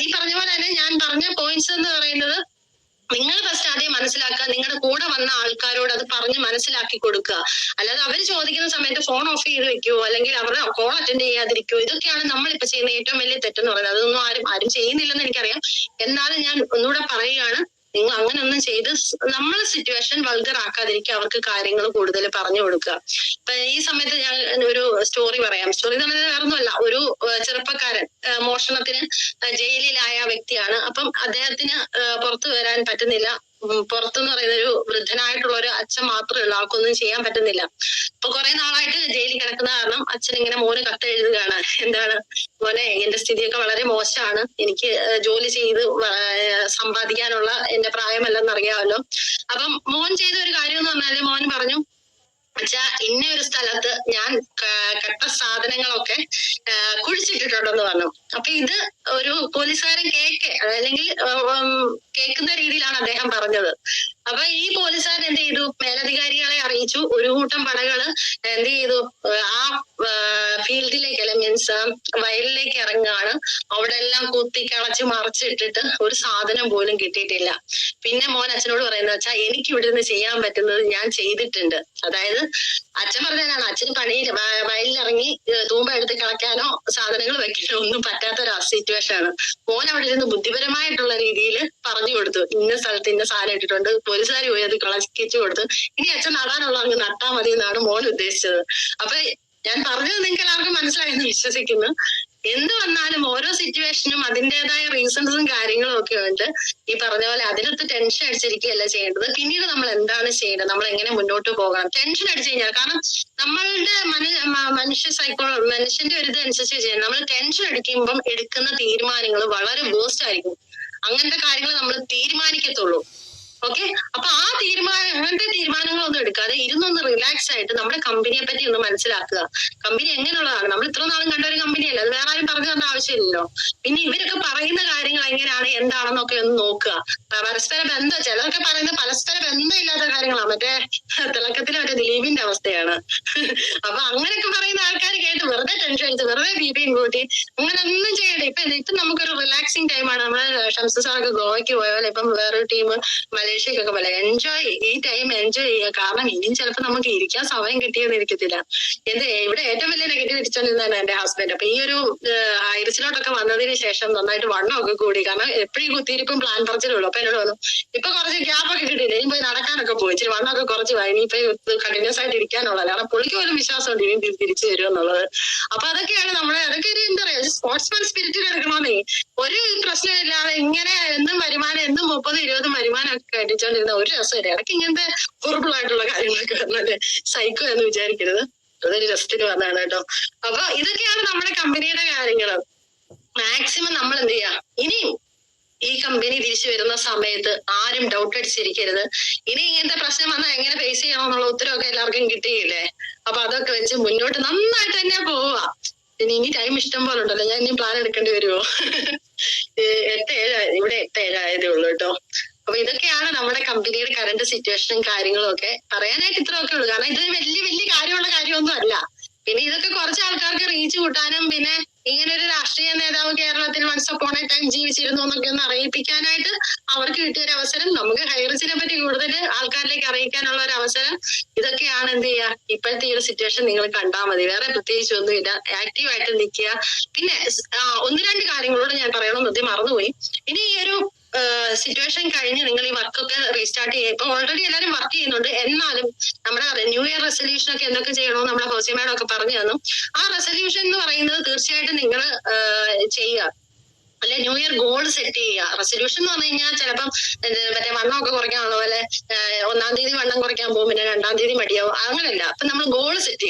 ഈ പറഞ്ഞ പോലെ തന്നെ ഞാൻ പറഞ്ഞ പോയിന്റ്സ് എന്ന് പറയുന്നത് നിങ്ങൾ ഫസ്റ്റ് ആദ്യം മനസ്സിലാക്കുക, നിങ്ങളുടെ കൂടെ വന്ന ആൾക്കാരോട് അത് പറഞ്ഞ് മനസ്സിലാക്കി കൊടുക്കുക. അല്ലാതെ അവർ ചോദിക്കുന്ന സമയത്ത് ഫോൺ ഓഫ് ചെയ്ത് വെക്കുവോ അല്ലെങ്കിൽ അവരുടെ കോൾ അറ്റൻഡ് ചെയ്യാതിരിക്കുവോ, ഇതൊക്കെയാണ് നമ്മളിപ്പോ ചെയ്യുന്ന ഏറ്റവും വലിയ തെറ്റെന്ന് പറയുന്നത്. അതൊന്നും ആരും ചെയ്യുന്നില്ലെന്ന് എനിക്കറിയാം. എന്നാലും ഞാൻ ഒന്നുകൂടെ പറയുകയാണ്, നിങ്ങൾ അങ്ങനെ ഒന്നും ചെയ്ത് നമ്മളെ സിറ്റുവേഷൻ വൾഗർ ആക്കാതിരിക്കുക, അവർക്ക് കാര്യങ്ങൾ കൂടുതൽ പറഞ്ഞു കൊടുക്കുക. ഇപ്പൊ ഈ സമയത്ത് ഞാൻ ഒരു സ്റ്റോറി പറയാം. സ്റ്റോറി എന്ന് പറയുന്നത് വേറൊന്നുമല്ല, ഒരു ചെറുപ്പക്കാരൻ മോഷണത്തിന് ജയിലിലായ വ്യക്തിയാണ്. അപ്പം അദ്ദേഹത്തിന് പുറത്തു വരാൻ പറ്റുന്നില്ല. പുറത്തെന്ന് പറയുന്ന ഒരു വൃദ്ധനായിട്ടുള്ള ഒരു അച്ഛൻ മാത്രമേ ഉള്ളൂ, ആൾക്കൊന്നും ചെയ്യാൻ പറ്റുന്നില്ല. അപ്പൊ കുറെ നാളായിട്ട് ജയിലിൽ കിടക്കുന്ന കാരണം അച്ഛൻ ഇങ്ങനെ മോന് കത്ത് എഴുതുകയാണ്. എന്താണ് മോനെ, എന്റെ സ്ഥിതിയൊക്കെ വളരെ മോശമാണ്, എനിക്ക് ജോലി ചെയ്ത് സമ്പാദിക്കാനുള്ള എന്റെ പ്രായമല്ലെന്ന് അറിയാമല്ലോ. അപ്പം മോൻ ചെയ്ത ഒരു കാര്യം എന്ന് പറഞ്ഞാല് മോൻ പറഞ്ഞു, വെച്ചാ ഇന്ന ഒരു സ്ഥലത്ത് ഞാൻ കട്ട സാധനങ്ങളൊക്കെ കുഴിച്ചിട്ടിട്ടുണ്ടെന്ന് പറഞ്ഞു. അപ്പൊ ഇത് ഒരു പോലീസുകാരൻ അല്ലെങ്കിൽ കേൾക്കുന്ന രീതിയിലാണ് അദ്ദേഹം പറഞ്ഞത്. അപ്പൊ ഈ പോലീസുകാരൻ എന്ത് ചെയ്തു, മേലധികാരികളെ അറിയിച്ചു. ഒരു കൂട്ടം പടകള് എന്ത് ചെയ്തു, ആ ഫീൽഡിലേക്ക് അല്ലെ മീൻസ് വയലിലേക്ക് ഇറങ്ങുകയാണ്. അവിടെ എല്ലാം കുത്തി കളച്ച് മറിച്ചിട്ടിട്ട് ഒരു സാധനം പോലും കിട്ടിയിട്ടില്ല. പിന്നെ മോൻ അച്ഛനോട് പറയുന്നത് വെച്ചാൽ എനിക്ക് ഇവിടെ നിന്ന് ചെയ്യാൻ പറ്റുന്നത് ഞാൻ ചെയ്തിട്ടുണ്ട്. അതായത് അച്ഛൻ പറഞ്ഞതാണ്, അച്ഛന് പണിയില്ല, വയലിലിറങ്ങി തൂമ്പ എടുത്ത് കളയ്ക്കാനോ സാധനങ്ങൾ വെക്കാനോ ഒന്നും പറ്റാത്തൊരു സിറ്റുവേഷൻ ആണ്. മോൻ അവിടെ ഇരുന്ന് ബുദ്ധിപരമായിട്ടുള്ള രീതിയിൽ പറഞ്ഞു കൊടുത്തു, ഇന്ന സ്ഥലത്ത് ഇന്ന സാധനം ഇട്ടിട്ടുണ്ട്, പോലീസുകാർ പോയി അത് കളക്കിച്ചു കൊടുത്തു, ഇനി അച്ഛൻ നടാനുള്ള അങ്ങ് നട്ടാ മതി എന്നാണ് മോൻ ഉദ്ദേശിച്ചത്. അപ്പൊ ഞാൻ പറഞ്ഞത് നിങ്ങൾക്ക് എല്ലാവർക്കും മനസ്സിലായെന്ന് വിശ്വസിക്കുന്നു. എന്ത് വന്നാലും ഓരോ സിറ്റുവേഷനും അതിൻ്റെതായ റീസൺസും കാര്യങ്ങളും ഒക്കെ ഉണ്ട്. ഈ പറഞ്ഞ പോലെ അതിനകത്ത് ടെൻഷൻ അടിച്ചിരിക്കുകയല്ല ചെയ്യേണ്ടത്. പിന്നീട് നമ്മൾ എന്താണ് ചെയ്യേണ്ടത്, നമ്മൾ എങ്ങനെ മുന്നോട്ട് പോകണം. ടെൻഷൻ അടിച്ചു കഴിഞ്ഞാൽ, കാരണം നമ്മളുടെ മനുഷ്യന്റെ ഒരു ഇതനുസരിച്ച് ചെയ്യണം. നമ്മൾ ടെൻഷൻ അടിക്കുമ്പം എടുക്കുന്ന തീരുമാനങ്ങൾ വളരെ വേസ്റ്റ് ആയിരിക്കും. അങ്ങനത്തെ കാര്യങ്ങൾ നമ്മൾ തീരുമാനിക്കത്തുള്ളൂ. ഓക്കെ, അപ്പൊ അങ്ങനത്തെ തീരുമാനങ്ങളൊന്നും എടുക്കാതെ ഇരുന്നൊന്ന് റിലാക്സ് ആയിട്ട് നമ്മുടെ കമ്പനിയെ പറ്റി ഒന്ന് മനസ്സിലാക്കുക. കമ്പനി എങ്ങനെയുള്ളതാണ്, നമ്മൾ ഇത്ര നാളും കണ്ട ഒരു കമ്പനിയല്ല, അത് വേറെ ആരും പറഞ്ഞു തന്ന ആവശ്യമില്ലല്ലോ. പിന്നെ ഇവരൊക്കെ പറയുന്ന കാര്യങ്ങൾ എങ്ങനെയാണ് എന്താണെന്നൊക്കെ ഒന്ന് നോക്കുക. പരസ്പര ബന്ധം, ചിലരൊക്കെ പറയുന്നത് പരസ്പര ബന്ധമില്ലാത്ത കാര്യങ്ങളാണ്. മറ്റേ തിളക്കത്തിലെ മറ്റേ ദിലീപിന്റെ അവസ്ഥയാണ്. അപ്പൊ അങ്ങനെയൊക്കെ പറയുന്ന ആൾക്കാർ കേട്ട് വെറുതെ ടെൻഷൻ അടിച്ച് വെറുതെ ബിപിയും കൂട്ടി അങ്ങനെ ഒന്നും ചെയ്യണ്ട. ഇപ്പൊ നമുക്കൊരു റിലാക്സിങ് ടൈമാണ്. നമ്മള് ഷംസ് സാറൊക്കെ ഗോവയ്ക്ക് പോയാൽ ഇപ്പം വേറൊരു ടീം മലേഷ്യക്കൊക്കെ പോലെ എൻജോയ്, ഈ ടൈം എൻജോയ് ചെയ്യുക. കാരണം ഇനിയും ചിലപ്പോൾ നമുക്ക് ഇരിക്കാൻ സമയം കിട്ടിയെന്ന് ഇരിക്കത്തില്ല. ഇവിടെ ഏറ്റവും വലിയ നെഗറ്റീവ് ഇരിച്ചോണ്ടിരുന്നതാണ് എന്റെ ഹസ്ബൻഡ്. അപ്പൊ ഈ ഒരു ഹൈറിച്ചിലോട്ടൊക്കെ വന്നതിന് ശേഷം നന്നായിട്ട് വണ്ണമൊക്കെ കൂടി. കാരണം എപ്പോഴും കുത്തിയിരിപ്പും പ്ലാൻ പറിച്ചിലുള്ളൂ. അപ്പൊ എന്നോട് വന്നു, ഇപ്പൊ കുറച്ച് ഗ്യാപ്പൊക്കെ കിട്ടിയില്ല, ഇനി പോയി നടക്കാനൊക്കെ പോയി, ഇച്ചിരി വണ്ണമൊക്കെ കുറച്ച് പോയി, ഇനിയിപ്പോ കണ്ടിന്യൂസ് ആയിട്ട് ഇരിക്കാനുള്ളത്. കാരണം പുള്ളിക്ക് പോലും വിശ്വാസമുണ്ട് ഇനി തിരിച്ചു വരും എന്നുള്ളത്. അപ്പൊ അതൊക്കെയാണ് അതൊക്കെ ഒരു എന്താ പറയാ, സ്പോർട്സ്മാൻ സ്പിരിറ്റിൽ എടുക്കണമെന്നേ. ഒരു പ്രശ്നമില്ലാതെ ഇങ്ങനെ എന്നും വരുമാനം, എന്നും 30-20 വരുമാനം ഒക്കെ അടിച്ചോണ്ടിരുന്ന ഒരു രസമില്ല. ഇടയ്ക്ക് ഇങ്ങനത്തെ ഹൊറിബിൾ ആയിട്ടുള്ള കാര്യങ്ങളൊക്കെ വന്നിട്ട് സൈക്കോ എന്ന് വിചാരിക്കരുത്, അതൊരു രസത്തിന് വന്നതാണ് കേട്ടോ. അപ്പൊ ഇതൊക്കെയാണ് നമ്മുടെ കമ്പനിയുടെ കാര്യങ്ങൾ. മാക്സിമം നമ്മൾ എന്ത് ചെയ്യാ, ഇനിയും ഈ കമ്പനി തിരിച്ചു വരുന്ന സമയത്ത് ആരും ഡൗട്ട് അടിച്ചിരിക്കരുത്. ഇനി ഇങ്ങനത്തെ പ്രശ്നം വന്നാൽ എങ്ങനെ ഫേസ് ചെയ്യണമെന്നുള്ള ഉത്തരവൊക്കെ എല്ലാവർക്കും കിട്ടിയില്ലേ. അപ്പൊ അതൊക്കെ വെച്ച് മുന്നോട്ട് നന്നായിട്ട് തന്നെ പോവുക. ഇനി ടൈം ഇഷ്ടം പോലെ ഉണ്ടല്ലോ, ഞാൻ ഇനി പ്ലാൻ എടുക്കേണ്ടി വരുമോ? 8-7 ഇവിടെ 8-7 ആയതേ ഉള്ളൂ കേട്ടോ. അപ്പൊ ഇതൊക്കെയാണ് നമ്മുടെ കമ്പനിയുടെ കറണ്ട് സിറ്റുവേഷനും കാര്യങ്ങളും ഒക്കെ. പറയാനായിട്ട് ഇത്രയൊക്കെ ഉള്ളൂ. കാരണം ഇത് വലിയ കാര്യമുള്ള കാര്യമൊന്നും അല്ല. പിന്നെ ഇതൊക്കെ കുറച്ച് ആൾക്കാർക്ക് റീച്ച് കൂട്ടാനും പിന്നെ ഇങ്ങനെ ഒരു രാഷ്ട്രീയ നേതാവ് കേരളത്തിൽ വൺസ് അപ്പോൺ എ ടൈം ജീവിച്ചിരുന്നു എന്നൊക്കെ ഒന്ന് അറിയിപ്പിക്കാനായിട്ട് അവർക്ക് കിട്ടിയ ഒരു അവസരം, നമുക്ക് ഹൈറിച്ചിനെ പറ്റി കൂടുതൽ ആൾക്കാരിലേക്ക് അറിയിക്കാനുള്ള ഒരു അവസരം. ഇതൊക്കെയാണ് എന്ത് ചെയ്യുക, ഇപ്പോഴത്തെ ഈ ഒരു സിറ്റുവേഷൻ നിങ്ങൾ കണ്ടാൽ മതി. വേറെ പ്രത്യേകിച്ച് ഒന്നുമില്ല. ആക്റ്റീവായിട്ട് നിൽക്കുക. പിന്നെ 1-2 കാര്യങ്ങളോട് ഞാൻ പറയണമെന്ന് മറന്നുപോയി. ഇനി ഈ ഒരു സിറ്റുവേഷൻ കഴിഞ്ഞ് നിങ്ങൾ ഈ വർക്കൊക്കെ റീസ്റ്റാർട്ട് ചെയ്യുക. ഇപ്പൊ ഓൾറെഡി എല്ലാവരും വർക്ക് ചെയ്യുന്നുണ്ട്. എന്നാലും നമ്മുടെ ന്യൂ ഇയർ റെസൊല്യൂഷൻ ഒക്കെ എന്തൊക്കെ ചെയ്യണമെന്ന് നമ്മുടെ ഹൗസി മാഡം ഒക്കെ പറഞ്ഞു തന്നു. ആ റെസൊല്യൂഷൻ എന്ന് പറയുന്നത് തീർച്ചയായിട്ടും നിങ്ങൾ ചെയ്യുക. അല്ലെ ന്യൂ ഇയർ ഗോൾ സെറ്റ് ചെയ്യുക. റെസൊല്യൂഷൻ എന്ന് പറഞ്ഞു കഴിഞ്ഞാൽ ചിലപ്പം മറ്റേ വണ്ണമൊക്കെ കുറയ്ക്കാനുള്ള പോലെ 1-ാം തീയതി വണ്ണം കുറയ്ക്കാൻ പോകും, പിന്നെ 2-ാം തീയതി മടിയാവും, അങ്ങനെയല്ല. അപ്പൊ നമ്മൾ ഗോൾ സെറ്റ്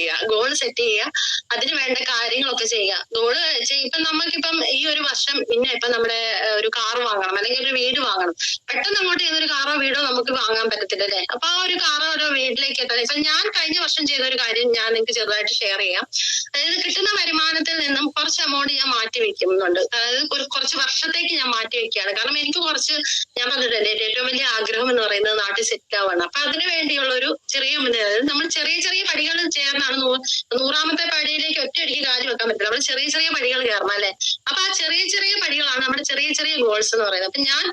ചെയ്യുക. അതിന് വേണ്ട കാര്യങ്ങളൊക്കെ ചെയ്യുക. ഗോള് ഇപ്പം നമുക്കിപ്പം ഈ ഒരു വർഷം പിന്നെ ഇപ്പൊ നമ്മുടെ ഒരു കാർ വാങ്ങണം അല്ലെങ്കിൽ ഒരു വീട് വാങ്ങണം. പെട്ടെന്ന് അങ്ങോട്ട് ചെയ്തൊരു കാറോ വീടോ നമുക്ക് വാങ്ങാൻ പറ്റത്തില്ല അല്ലെ. അപ്പൊ ആ ഒരു കാറോ ഒരു വീട്ടിലേക്ക് എത്താൻ ഇപ്പൊ ഞാൻ കഴിഞ്ഞ വർഷം ചെയ്ത ഒരു കാര്യം ഞാൻ നിങ്ങൾക്ക് ചെറുതായിട്ട് ഷെയർ ചെയ്യാം. അതായത് കിട്ടുന്ന വരുമാനത്തിൽ നിന്നും കുറച്ച് എമൗണ്ട് ഞാൻ മാറ്റി വെക്കുന്നുണ്ട്. അതായത് കുറച്ച് വർഷത്തേക്ക് ഞാൻ മാറ്റി വെക്കുകയാണ്. കാരണം എനിക്ക് കുറച്ച്, ഞാൻ പറഞ്ഞിട്ടുണ്ട് എന്റെ ഏറ്റവും വലിയ ആഗ്രഹം എന്ന് പറയുന്നത് നാട്ടിൽ സെറ്റ് ആവാണ്. അപ്പൊ അതിനു വേണ്ടിയുള്ള ഒരു ചെറിയ, നമ്മൾ ചെറിയ പടികൾ ചേർന്നാണ് 100ാമത്തെ പടിയിലേക്ക് ഒറ്റയടിക്ക് കാല് വെക്കാൻ പറ്റില്ല. നമ്മൾ ചെറിയ പടികൾ കയറണം അല്ലെ. അപ്പൊ ആ ചെറിയ പടികളാണ് നമ്മുടെ ചെറിയ ഗോൾസ് എന്ന് പറയുന്നത്. അപ്പൊ ഞാൻ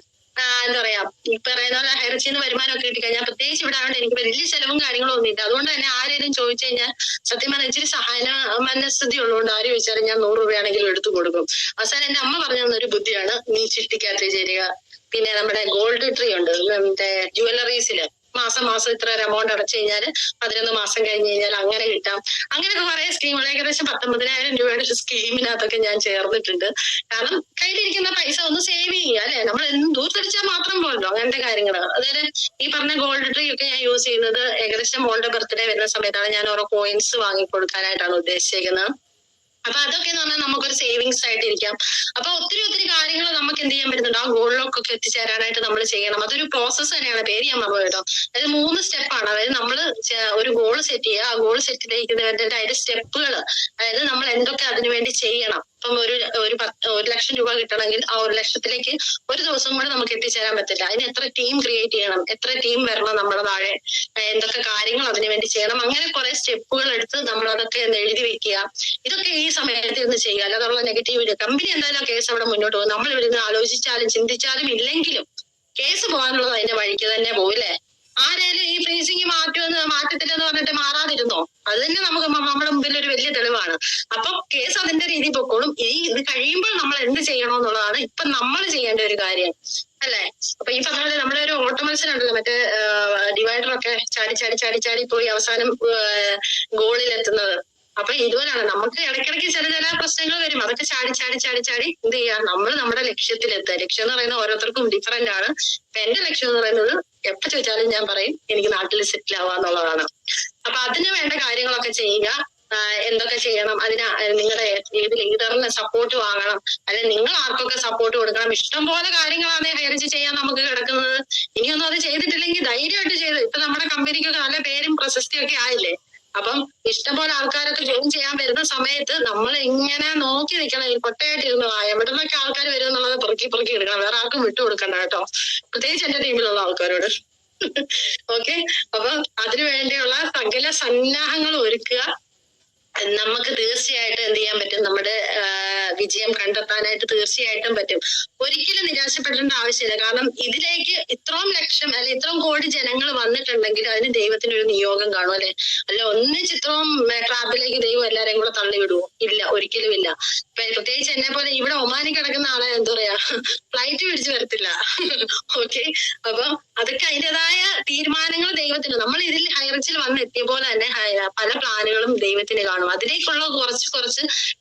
എന്താ പറയാ, ഈ പറയുന്ന പോലെ ഹൈറിച്ചിന്ന് വരുമാനമൊക്കെ കിട്ടിക്കഴിഞ്ഞാൽ, പ്രത്യേകിച്ച് ഇവിടെ ആയതുകൊണ്ട് എനിക്ക് വലിയ ചെലവും കാര്യങ്ങളും ഒന്നും ഇല്ല. അതുകൊണ്ട് തന്നെ ആരെങ്കിലും ചോദിച്ചു കഴിഞ്ഞാൽ സത്യം പറഞ്ഞാൽ ഇച്ചിരി സഹായ മനസ്ഥിതി ഉള്ളതുകൊണ്ട് ആര് ചോദിച്ചാലും ഞാൻ 100 രൂപയാണെങ്കിലും എടുത്തു കൊടുക്കും. അവസാനം എന്റെ അമ്മ പറഞ്ഞു തന്നൊരു ബുദ്ധിയാണ്, നീ ചിട്ടിക്കകത്ത് ചേരുക. പിന്നെ നമ്മുടെ ഗോൾഡ് ട്രീ ഉണ്ട് മറ്റേ ജുവലറീസില്, മാസം ഇത്ര ഒരു എമൗണ്ട് അടച്ചു കഴിഞ്ഞാൽ 11 മാസം കഴിഞ്ഞ് കഴിഞ്ഞാൽ അങ്ങനെ കിട്ടാം. അങ്ങനെയൊക്കെ കുറെ സ്കീമുകൾ, ഏകദേശം 19,000 രൂപയുടെ ഒരു സ്കീമിനകത്തൊക്കെ ഞാൻ ചേർന്നിട്ടുണ്ട്. കാരണം കയ്യിലിരിക്കുന്ന പൈസ ഒന്ന് സേവ് ചെയ്യുക അല്ലെ. നമ്മൾ എന്നും ദൂരത്തടിച്ചാൽ മാത്രം പോലല്ലോ അങ്ങനത്തെ കാര്യങ്ങൾ. അതായത് ഈ പറഞ്ഞ ഗോൾഡ് ട്രീ ഒക്കെ ഞാൻ യൂസ് ചെയ്യുന്നത് ഏകദേശം മോളുടെ ബർത്ത്ഡേ വരുന്ന സമയത്താണ്. ഞാൻ ഓരോ കോയിൻസ് വാങ്ങിക്കൊടുക്കാനായിട്ടാണ് ഉദ്ദേശിക്കുന്നത്. അപ്പൊ അതൊക്കെ എന്ന് പറഞ്ഞാൽ നമുക്കൊരു സേവിങ്സ് ആയിട്ടിരിക്കാം. അപ്പൊ ഒത്തിരി കാര്യങ്ങൾ നമുക്ക് എന്ത് ചെയ്യാൻ പറ്റുന്നുണ്ട്, ആ ഗോളിലേക്കൊക്കെ എത്തിച്ചേരാനായിട്ട് നമ്മൾ ചെയ്യണം. അതൊരു പ്രോസസ്സ് തന്നെയാണ്, പേര് ഞാൻ മറന്നു കേട്ടോ. അതായത് 3 സ്റ്റെപ്പാണ്. അതായത് നമ്മൾ ഒരു ഗോൾ സെറ്റ് ചെയ്യുക, ആ ഗോൾ സെറ്റിലേക്ക് അതിന്റെ സ്റ്റെപ്പുകൾ, അതായത് നമ്മൾ എന്തൊക്കെ അതിനു വേണ്ടി ചെയ്യണം. ഇപ്പം ഒരു 1 ലക്ഷം രൂപ കിട്ടണമെങ്കിൽ ആ 1 ലക്ഷത്തിലേക്ക് ഒരു ദിവസം കൊണ്ട് നമുക്ക് എത്തിച്ചേരാൻ പറ്റില്ല. അതിന് എത്ര ടീം ക്രിയേറ്റ് ചെയ്യണം, എത്ര ടീം വരണം നമ്മുടെ താഴെ, എന്തൊക്കെ കാര്യങ്ങൾ അതിനു വേണ്ടി ചെയ്യണം, അങ്ങനെ കുറെ സ്റ്റെപ്പുകൾ എടുത്ത് നമ്മൾ അതൊക്കെ ഒന്ന് എഴുതി വെക്കുക. ഇതൊക്കെ ഈ സമയത്ത് ഇരുന്ന് ചെയ്യുക. അല്ലാതുള്ള നെഗറ്റീവ് കമ്പനി എന്തായാലും ആ കേസ് അവിടെ മുന്നോട്ട് പോകും. നമ്മൾ ഇരുന്ന് ആലോചിച്ചാലും ചിന്തിച്ചാലും ഇല്ലെങ്കിലും കേസ് പോകാനുള്ളത് അതിന്റെ വഴിക്ക് തന്നെ പോകില്ലേ. ആരായാലും ഈ ഫ്രീസിങ് മാറ്റത്തില്ലെന്ന് പറഞ്ഞിട്ട് മാറാതിരുന്നോ, അത് തന്നെ നമുക്ക് നമ്മുടെ മുമ്പിൽ ഒരു വലിയ തെളിവാണ്. അപ്പൊ കേസ് അതിന്റെ രീതിയിൽ പൊക്കോളും. ഇത് കഴിയുമ്പോൾ നമ്മൾ എന്ത് ചെയ്യണമെന്നുള്ളതാണ് ഇപ്പൊ നമ്മൾ ചെയ്യേണ്ട ഒരു കാര്യം അല്ലെ. അപ്പൊ ഈ പറഞ്ഞ പോലെ നമ്മുടെ ഒരു ഓട്ട മത്സരം ഉണ്ടല്ലോ, മറ്റേ ഡിവൈഡറൊക്കെ ചാടി പോയി അവസാനം ഗോളിൽ എത്തുന്നത്. അപ്പൊ ഇതുപോലെയാണ് നമുക്ക് ഇടയ്ക്കിടയ്ക്ക് ചില പ്രശ്നങ്ങൾ വരും. അതൊക്കെ ചാടി എന്ത് ചെയ്യാ, നമ്മൾ നമ്മുടെ ലക്ഷ്യത്തിലെത്തുക. ലക്ഷ്യം എന്ന് പറയുന്നത് ഓരോരുത്തർക്കും ഡിഫറെന്റ് ആണ്. ഇപ്പൊ എന്റെ ലക്ഷ്യം എന്ന് പറയുന്നത് എപ്പോ ചോദിച്ചാലും ഞാൻ പറയും എനിക്ക് നാട്ടിൽ സെറ്റിൽ ആവുക എന്നുള്ളതാണ്. അപ്പൊ അതിന് വേണ്ട കാര്യങ്ങളൊക്കെ ചെയ്യുക. എന്തൊക്കെ ചെയ്യണം, നിങ്ങളുടെ ഏത് ലീഡറിന് സപ്പോർട്ട് വാങ്ങണം, അല്ലെങ്കിൽ നിങ്ങൾ ആർക്കൊക്കെ സപ്പോർട്ട് കൊടുക്കണം. ഇഷ്ടംപോലെ കാര്യങ്ങളാണ് ഹൈറിച്ച് ചെയ്യാൻ നമുക്ക് കിടക്കുന്നത്. ഇനിയൊന്നും അത് ചെയ്തിട്ടില്ലെങ്കിൽ ധൈര്യമായിട്ട് ചെയ്ത്. ഇപ്പൊ നമ്മുടെ കമ്പനിക്കൊക്കെ നല്ല പേരും പ്രശസ്തിയും ഒക്കെ ആയില്ലേ. അപ്പം ഇഷ്ടംപോലെ ആൾക്കാരൊക്കെ ജോയിൻ ചെയ്യാൻ വരുന്ന സമയത്ത് നമ്മൾ ഇങ്ങനെ നോക്കി നിൽക്കണം, കൊട്ടയായിട്ടിരുന്നു. എവിടെ നിന്നൊക്കെ ആൾക്കാർ വരും എന്നുള്ളത് പെറുക്കി എടുക്കണം. വേറെ ആർക്കും വിട്ടുകൊടുക്കണ്ട കേട്ടോ, പ്രത്യേകിച്ച് എന്റെ ടീമിലുള്ള ആൾക്കാരോട്. ഓക്കെ, അപ്പൊ അതിനു വേണ്ടിയുള്ള സകല സന്നാഹങ്ങൾ ഒരുക്കുക. നമുക്ക് തീർച്ചയായിട്ടും എന്ത് ചെയ്യാൻ പറ്റും, നമ്മുടെ വിജയം കണ്ടെത്താനായിട്ട് തീർച്ചയായിട്ടും പറ്റും. ഒരിക്കലും നിരാശപ്പെടേണ്ട ആവശ്യമില്ല. കാരണം ഇതിലേക്ക് ഇത്രയും ലക്ഷം അല്ലെ ഇത്രയും കോടി ജനങ്ങൾ വന്നിട്ടുണ്ടെങ്കിൽ അതിന് ദൈവത്തിന് ഒരു നിയോഗം കാണും അല്ലെ. അല്ല ഒന്നിച്ച് ഇത്രയും ട്രാപ്പിലേക്ക് ദൈവം എല്ലാരെയും കൂടെ തള്ളിവിടുവോ? ഇല്ല, ഒരിക്കലും ഇല്ല. പ്രത്യേകിച്ച് എന്നെ പോലെ ഇവിടെ ഒമാനി കിടക്കുന്ന ആളെ എന്താ പറയാ, ഫ്ലൈറ്റ് പിടിച്ചു വരത്തില്ല. ഓക്കെ, അപ്പൊ അതൊക്കെ അതിൻ്റെതായ തീരുമാനങ്ങൾ ദൈവത്തിന്. നമ്മൾ ഇതിൽ ഹൈറിച്ചിൽ വന്നെത്തിയ പോലെ തന്നെ പല പ്ലാനുകളും ദൈവത്തിന് കാണും. അതിലേക്കുള്ള കുറച്ച്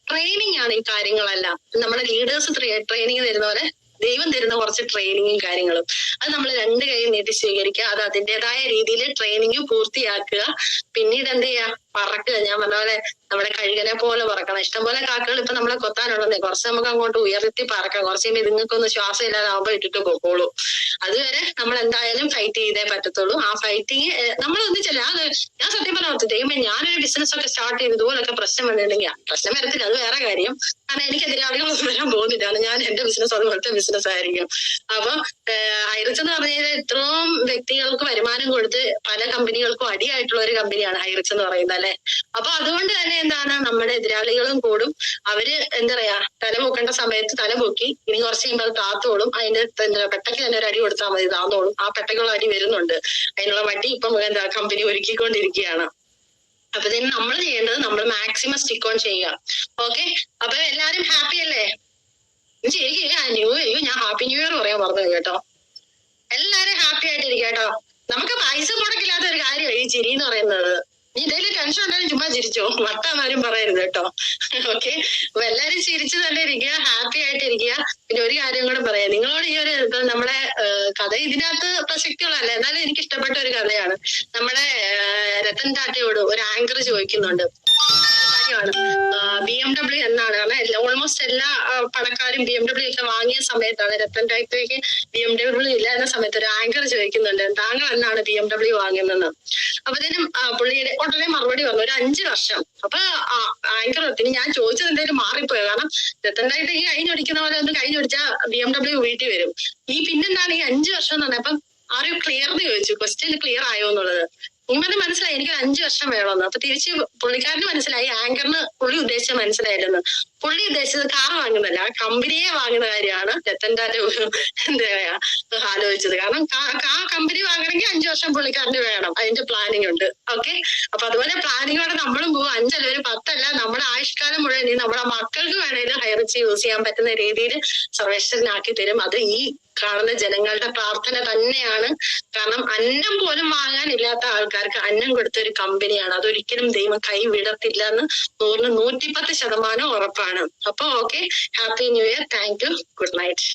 ട്രെയിനിങ് ആണ് ഈ കാര്യങ്ങളെല്ലാം. നമ്മുടെ ലീഡേഴ്സ് ട്രെയിനിങ് തരുന്ന പോലെ ദൈവം തരുന്ന കുറച്ച് ട്രെയിനിങ്ങും കാര്യങ്ങളും അത് നമ്മൾ 2 കൈ നീട്ടി സ്വീകരിക്കുക. അത് അതിൻ്റെതായ രീതിയിൽ ട്രെയിനിങ് പൂർത്തിയാക്കുക. പിന്നീട് എന്ത് ചെയ്യാ, പറക്കുക. ഞാൻ പറഞ്ഞ പോലെ നമ്മുടെ കഴുകനെ പോലെ പറക്കണം. ഇഷ്ടംപോലെ കാക്കകൾ ഇപ്പൊ നമ്മളെ കൊത്താനുള്ളതേ. കുറച്ച് നമുക്ക് അങ്ങോട്ട് ഉയർത്തി പറക്കാം. കുറച്ച് കഴിയുമ്പോൾ ഇതുങ്ങൾക്കൊന്നും ശ്വാസം ഇല്ലാതാവുമ്പോ ഇട്ടിട്ട് പോക്കോളൂ. അതുവരെ നമ്മൾ എന്തായാലും ഫൈറ്റ് ചെയ്തേ പറ്റത്തുള്ളൂ. ആ ഫൈറ്റിങ് നമ്മൾ ഒന്നിച്ചല്ല. ഞാൻ സത്യം പറഞ്ഞ ദൈവമേ, ഞാനൊരു ബിസിനസ് ഒക്കെ സ്റ്റാർട്ട് ചെയ്ത് ഇതുപോലൊക്കെ പ്രശ്നം വന്നിട്ടുണ്ടെങ്കിൽ പ്രശ്നം വരത്തില്ല, അത് വേറെ കാര്യം. കാരണം എനിക്ക് എതിരാളികളൊന്നും വരാൻ പോകുന്നില്ല. ഞാൻ എന്റെ ബിസിനസ് അതുപോലത്തെ ബിസിനസ് ആയിരിക്കും. അപ്പൊ ഹൈറിച്ച് എന്ന് പറഞ്ഞാൽ ഇത്രയും വ്യക്തികൾക്ക് വരുമാനം കൊടുത്ത് പല കമ്പനികൾക്കും അടിയായിട്ടുള്ള ഒരു കമ്പനിയാണ് ഹൈറിച്ച് എന്ന് പറയുന്നത് അല്ലെ. അപ്പൊ അതുകൊണ്ട് തന്നെ എന്താണ്, നമ്മുടെ എതിരാളികളും കൂടും. അവര് എന്താ പറയാ, തലപൊക്കേണ്ട സമയത്ത് തലപൊക്കി ഇനി കുറച്ച് കഴിയുമ്പോൾ അത് താത്തോളും. അതിന്റെ പെട്ടയ്ക്ക് തന്നെ ഒരു അടി കൊടുത്താൽ മതി, താന്നോളും. ആ പെട്ടയ്ക്കുള്ള അടി വരുന്നുണ്ട്. അതിനുള്ള വണ്ടി ഇപ്പം എന്താ കമ്പനി ഒരുക്കിക്കൊണ്ടിരിക്കുകയാണ്. അപ്പൊ ഇതിന് നമ്മൾ ചെയ്യേണ്ടത് നമ്മൾ മാക്സിമം സ്റ്റിക്ക് ഓൺ ചെയ്യുക. ഓക്കെ, അപ്പൊ എല്ലാരും ഹാപ്പി അല്ലേ? ശരിക്കും ഞാൻ ഹാപ്പി ന്യൂ ഇയർ പറയാൻ പറഞ്ഞു കേട്ടോ. എല്ലാരും ഹാപ്പി ആയിട്ടിരിക്കുക കേട്ടോ. നമുക്ക് പൈസ മുടക്കില്ലാത്ത ഒരു കാര്യമാണ് ഈ ചിരി എന്ന് പറയുന്നത്. നീ ഇതേലും ടെൻഷൻ ഉണ്ടായാലും ചുമ്മാ ചിരിച്ചോ, വട്ടാന്നാരും പറയരുത് കേട്ടോ. ഓക്കെ, അപ്പൊ എല്ലാരും ചിരിച്ചു തന്നെ ഇരിക്കുക, ഹാപ്പി ആയിട്ടിരിക്കുക. പിന്നെ ഒരു കാര്യം കൂടെ പറയാം നിങ്ങളോട്. ഈ ഒരു നമ്മുടെ കഥ ഇതിനകത്ത് പ്രസക്തിയുള്ളതല്ല, എന്നാലും എനിക്ക് ഇഷ്ടപ്പെട്ട ഒരു കഥയാണ്. നമ്മുടെ രത്തൻ ടാറ്റയോട് ഒരു ആങ്കർ ചോദിക്കുന്നുണ്ട്. BMW എന്നാണ്. കാരണം ഓൾമോസ്റ്റ് എല്ലാ പണക്കാരും BMW ഒക്കെ വാങ്ങിയ സമയത്താണ്, രത്തൻ ടാറ്റയ്ക്ക് BMW ഇല്ലാത്ത സമയത്ത് ഒരു ആങ്കർ ചോദിക്കുന്നുണ്ട്, താങ്കൾ എന്നാണ് BMW വാങ്ങുന്നത്. അപ്പൊ ഇതിനും പുള്ളിയുടെ ഉടനെ മറുപടി പറഞ്ഞു, ഒരു 5 വർഷം. അപ്പൊ ആങ്കർ പിന്നെ ഞാൻ ചോദിച്ചത് എന്തെങ്കിലും മാറിപ്പോയോ? കാരണം രത്തൻ ടാറ്റയ്ക്ക് കഴിഞ്ഞൊടിക്കുന്ന പോലെ ഒന്ന് കഴിഞ്ഞൊടിച്ചാൽ BMW വീട്ടിൽ വരും. ഈ പിന്നെന്താണ് ഈ 5 വർഷം എന്ന് പറഞ്ഞത്? അപ്പം ആരും ക്ലിയർ എന്ന് ചോദിച്ചു, ക്വസ്റ്റ്യൻ ക്ലിയർ ആയോ എന്നുള്ളത്. ഇങ്ങനെ മനസ്സിലായി എനിക്ക് 5 വർഷം വേണമെന്ന്. അപ്പൊ തിരിച്ച് പുള്ളിക്കാരന് മനസ്സിലായി, ആങ്കറിന് പുള്ളി ഉദ്ദേശിച്ച മനസ്സിലായിരുന്നു. പുള്ളി ഉദ്ദേശിച്ചത് കാർ വാങ്ങുന്നല്ല, ആ കമ്പനിയെ വാങ്ങുന്ന കാര്യമാണ് രത്തൻ ടാറ്റ എന്താ പറയാ ആലോചിച്ചത്. കാരണം ആ കമ്പനി വാങ്ങണമെങ്കിൽ 5 വർഷം പുള്ളിക്കാരന് വേണം, അതിന്റെ പ്ലാനിങ് ഉണ്ട്. ഓക്കെ, അപ്പൊ അതുപോലെ പ്ലാനിങ്ങോടെ നമ്മളും പോകും. 5 അല്ല ഒരു 10 അല്ല, നമ്മുടെ ആയുഷ്കാലം മുഴുവൻ നമ്മുടെ മക്കൾക്ക് വേണേലും ഹൈറിച്ച് യൂസ് ചെയ്യാൻ പറ്റുന്ന രീതിയിൽ സർവേശ്വരനാക്കി തരും. അത് ഈ കാണുന്ന ജനങ്ങളുടെ പ്രാർത്ഥന തന്നെയാണ്. കാരണം അന്നം പോലും വാങ്ങാനില്ലാത്ത ആൾക്കാർക്ക് അന്നം കൊടുത്ത ഒരു കമ്പനിയാണ്. അതൊരിക്കലും ദൈവം കൈവിടത്തില്ല എന്ന് 110% ഉറപ്പാണ്. അപ്പൊ okay, happy new year, thank you, good night.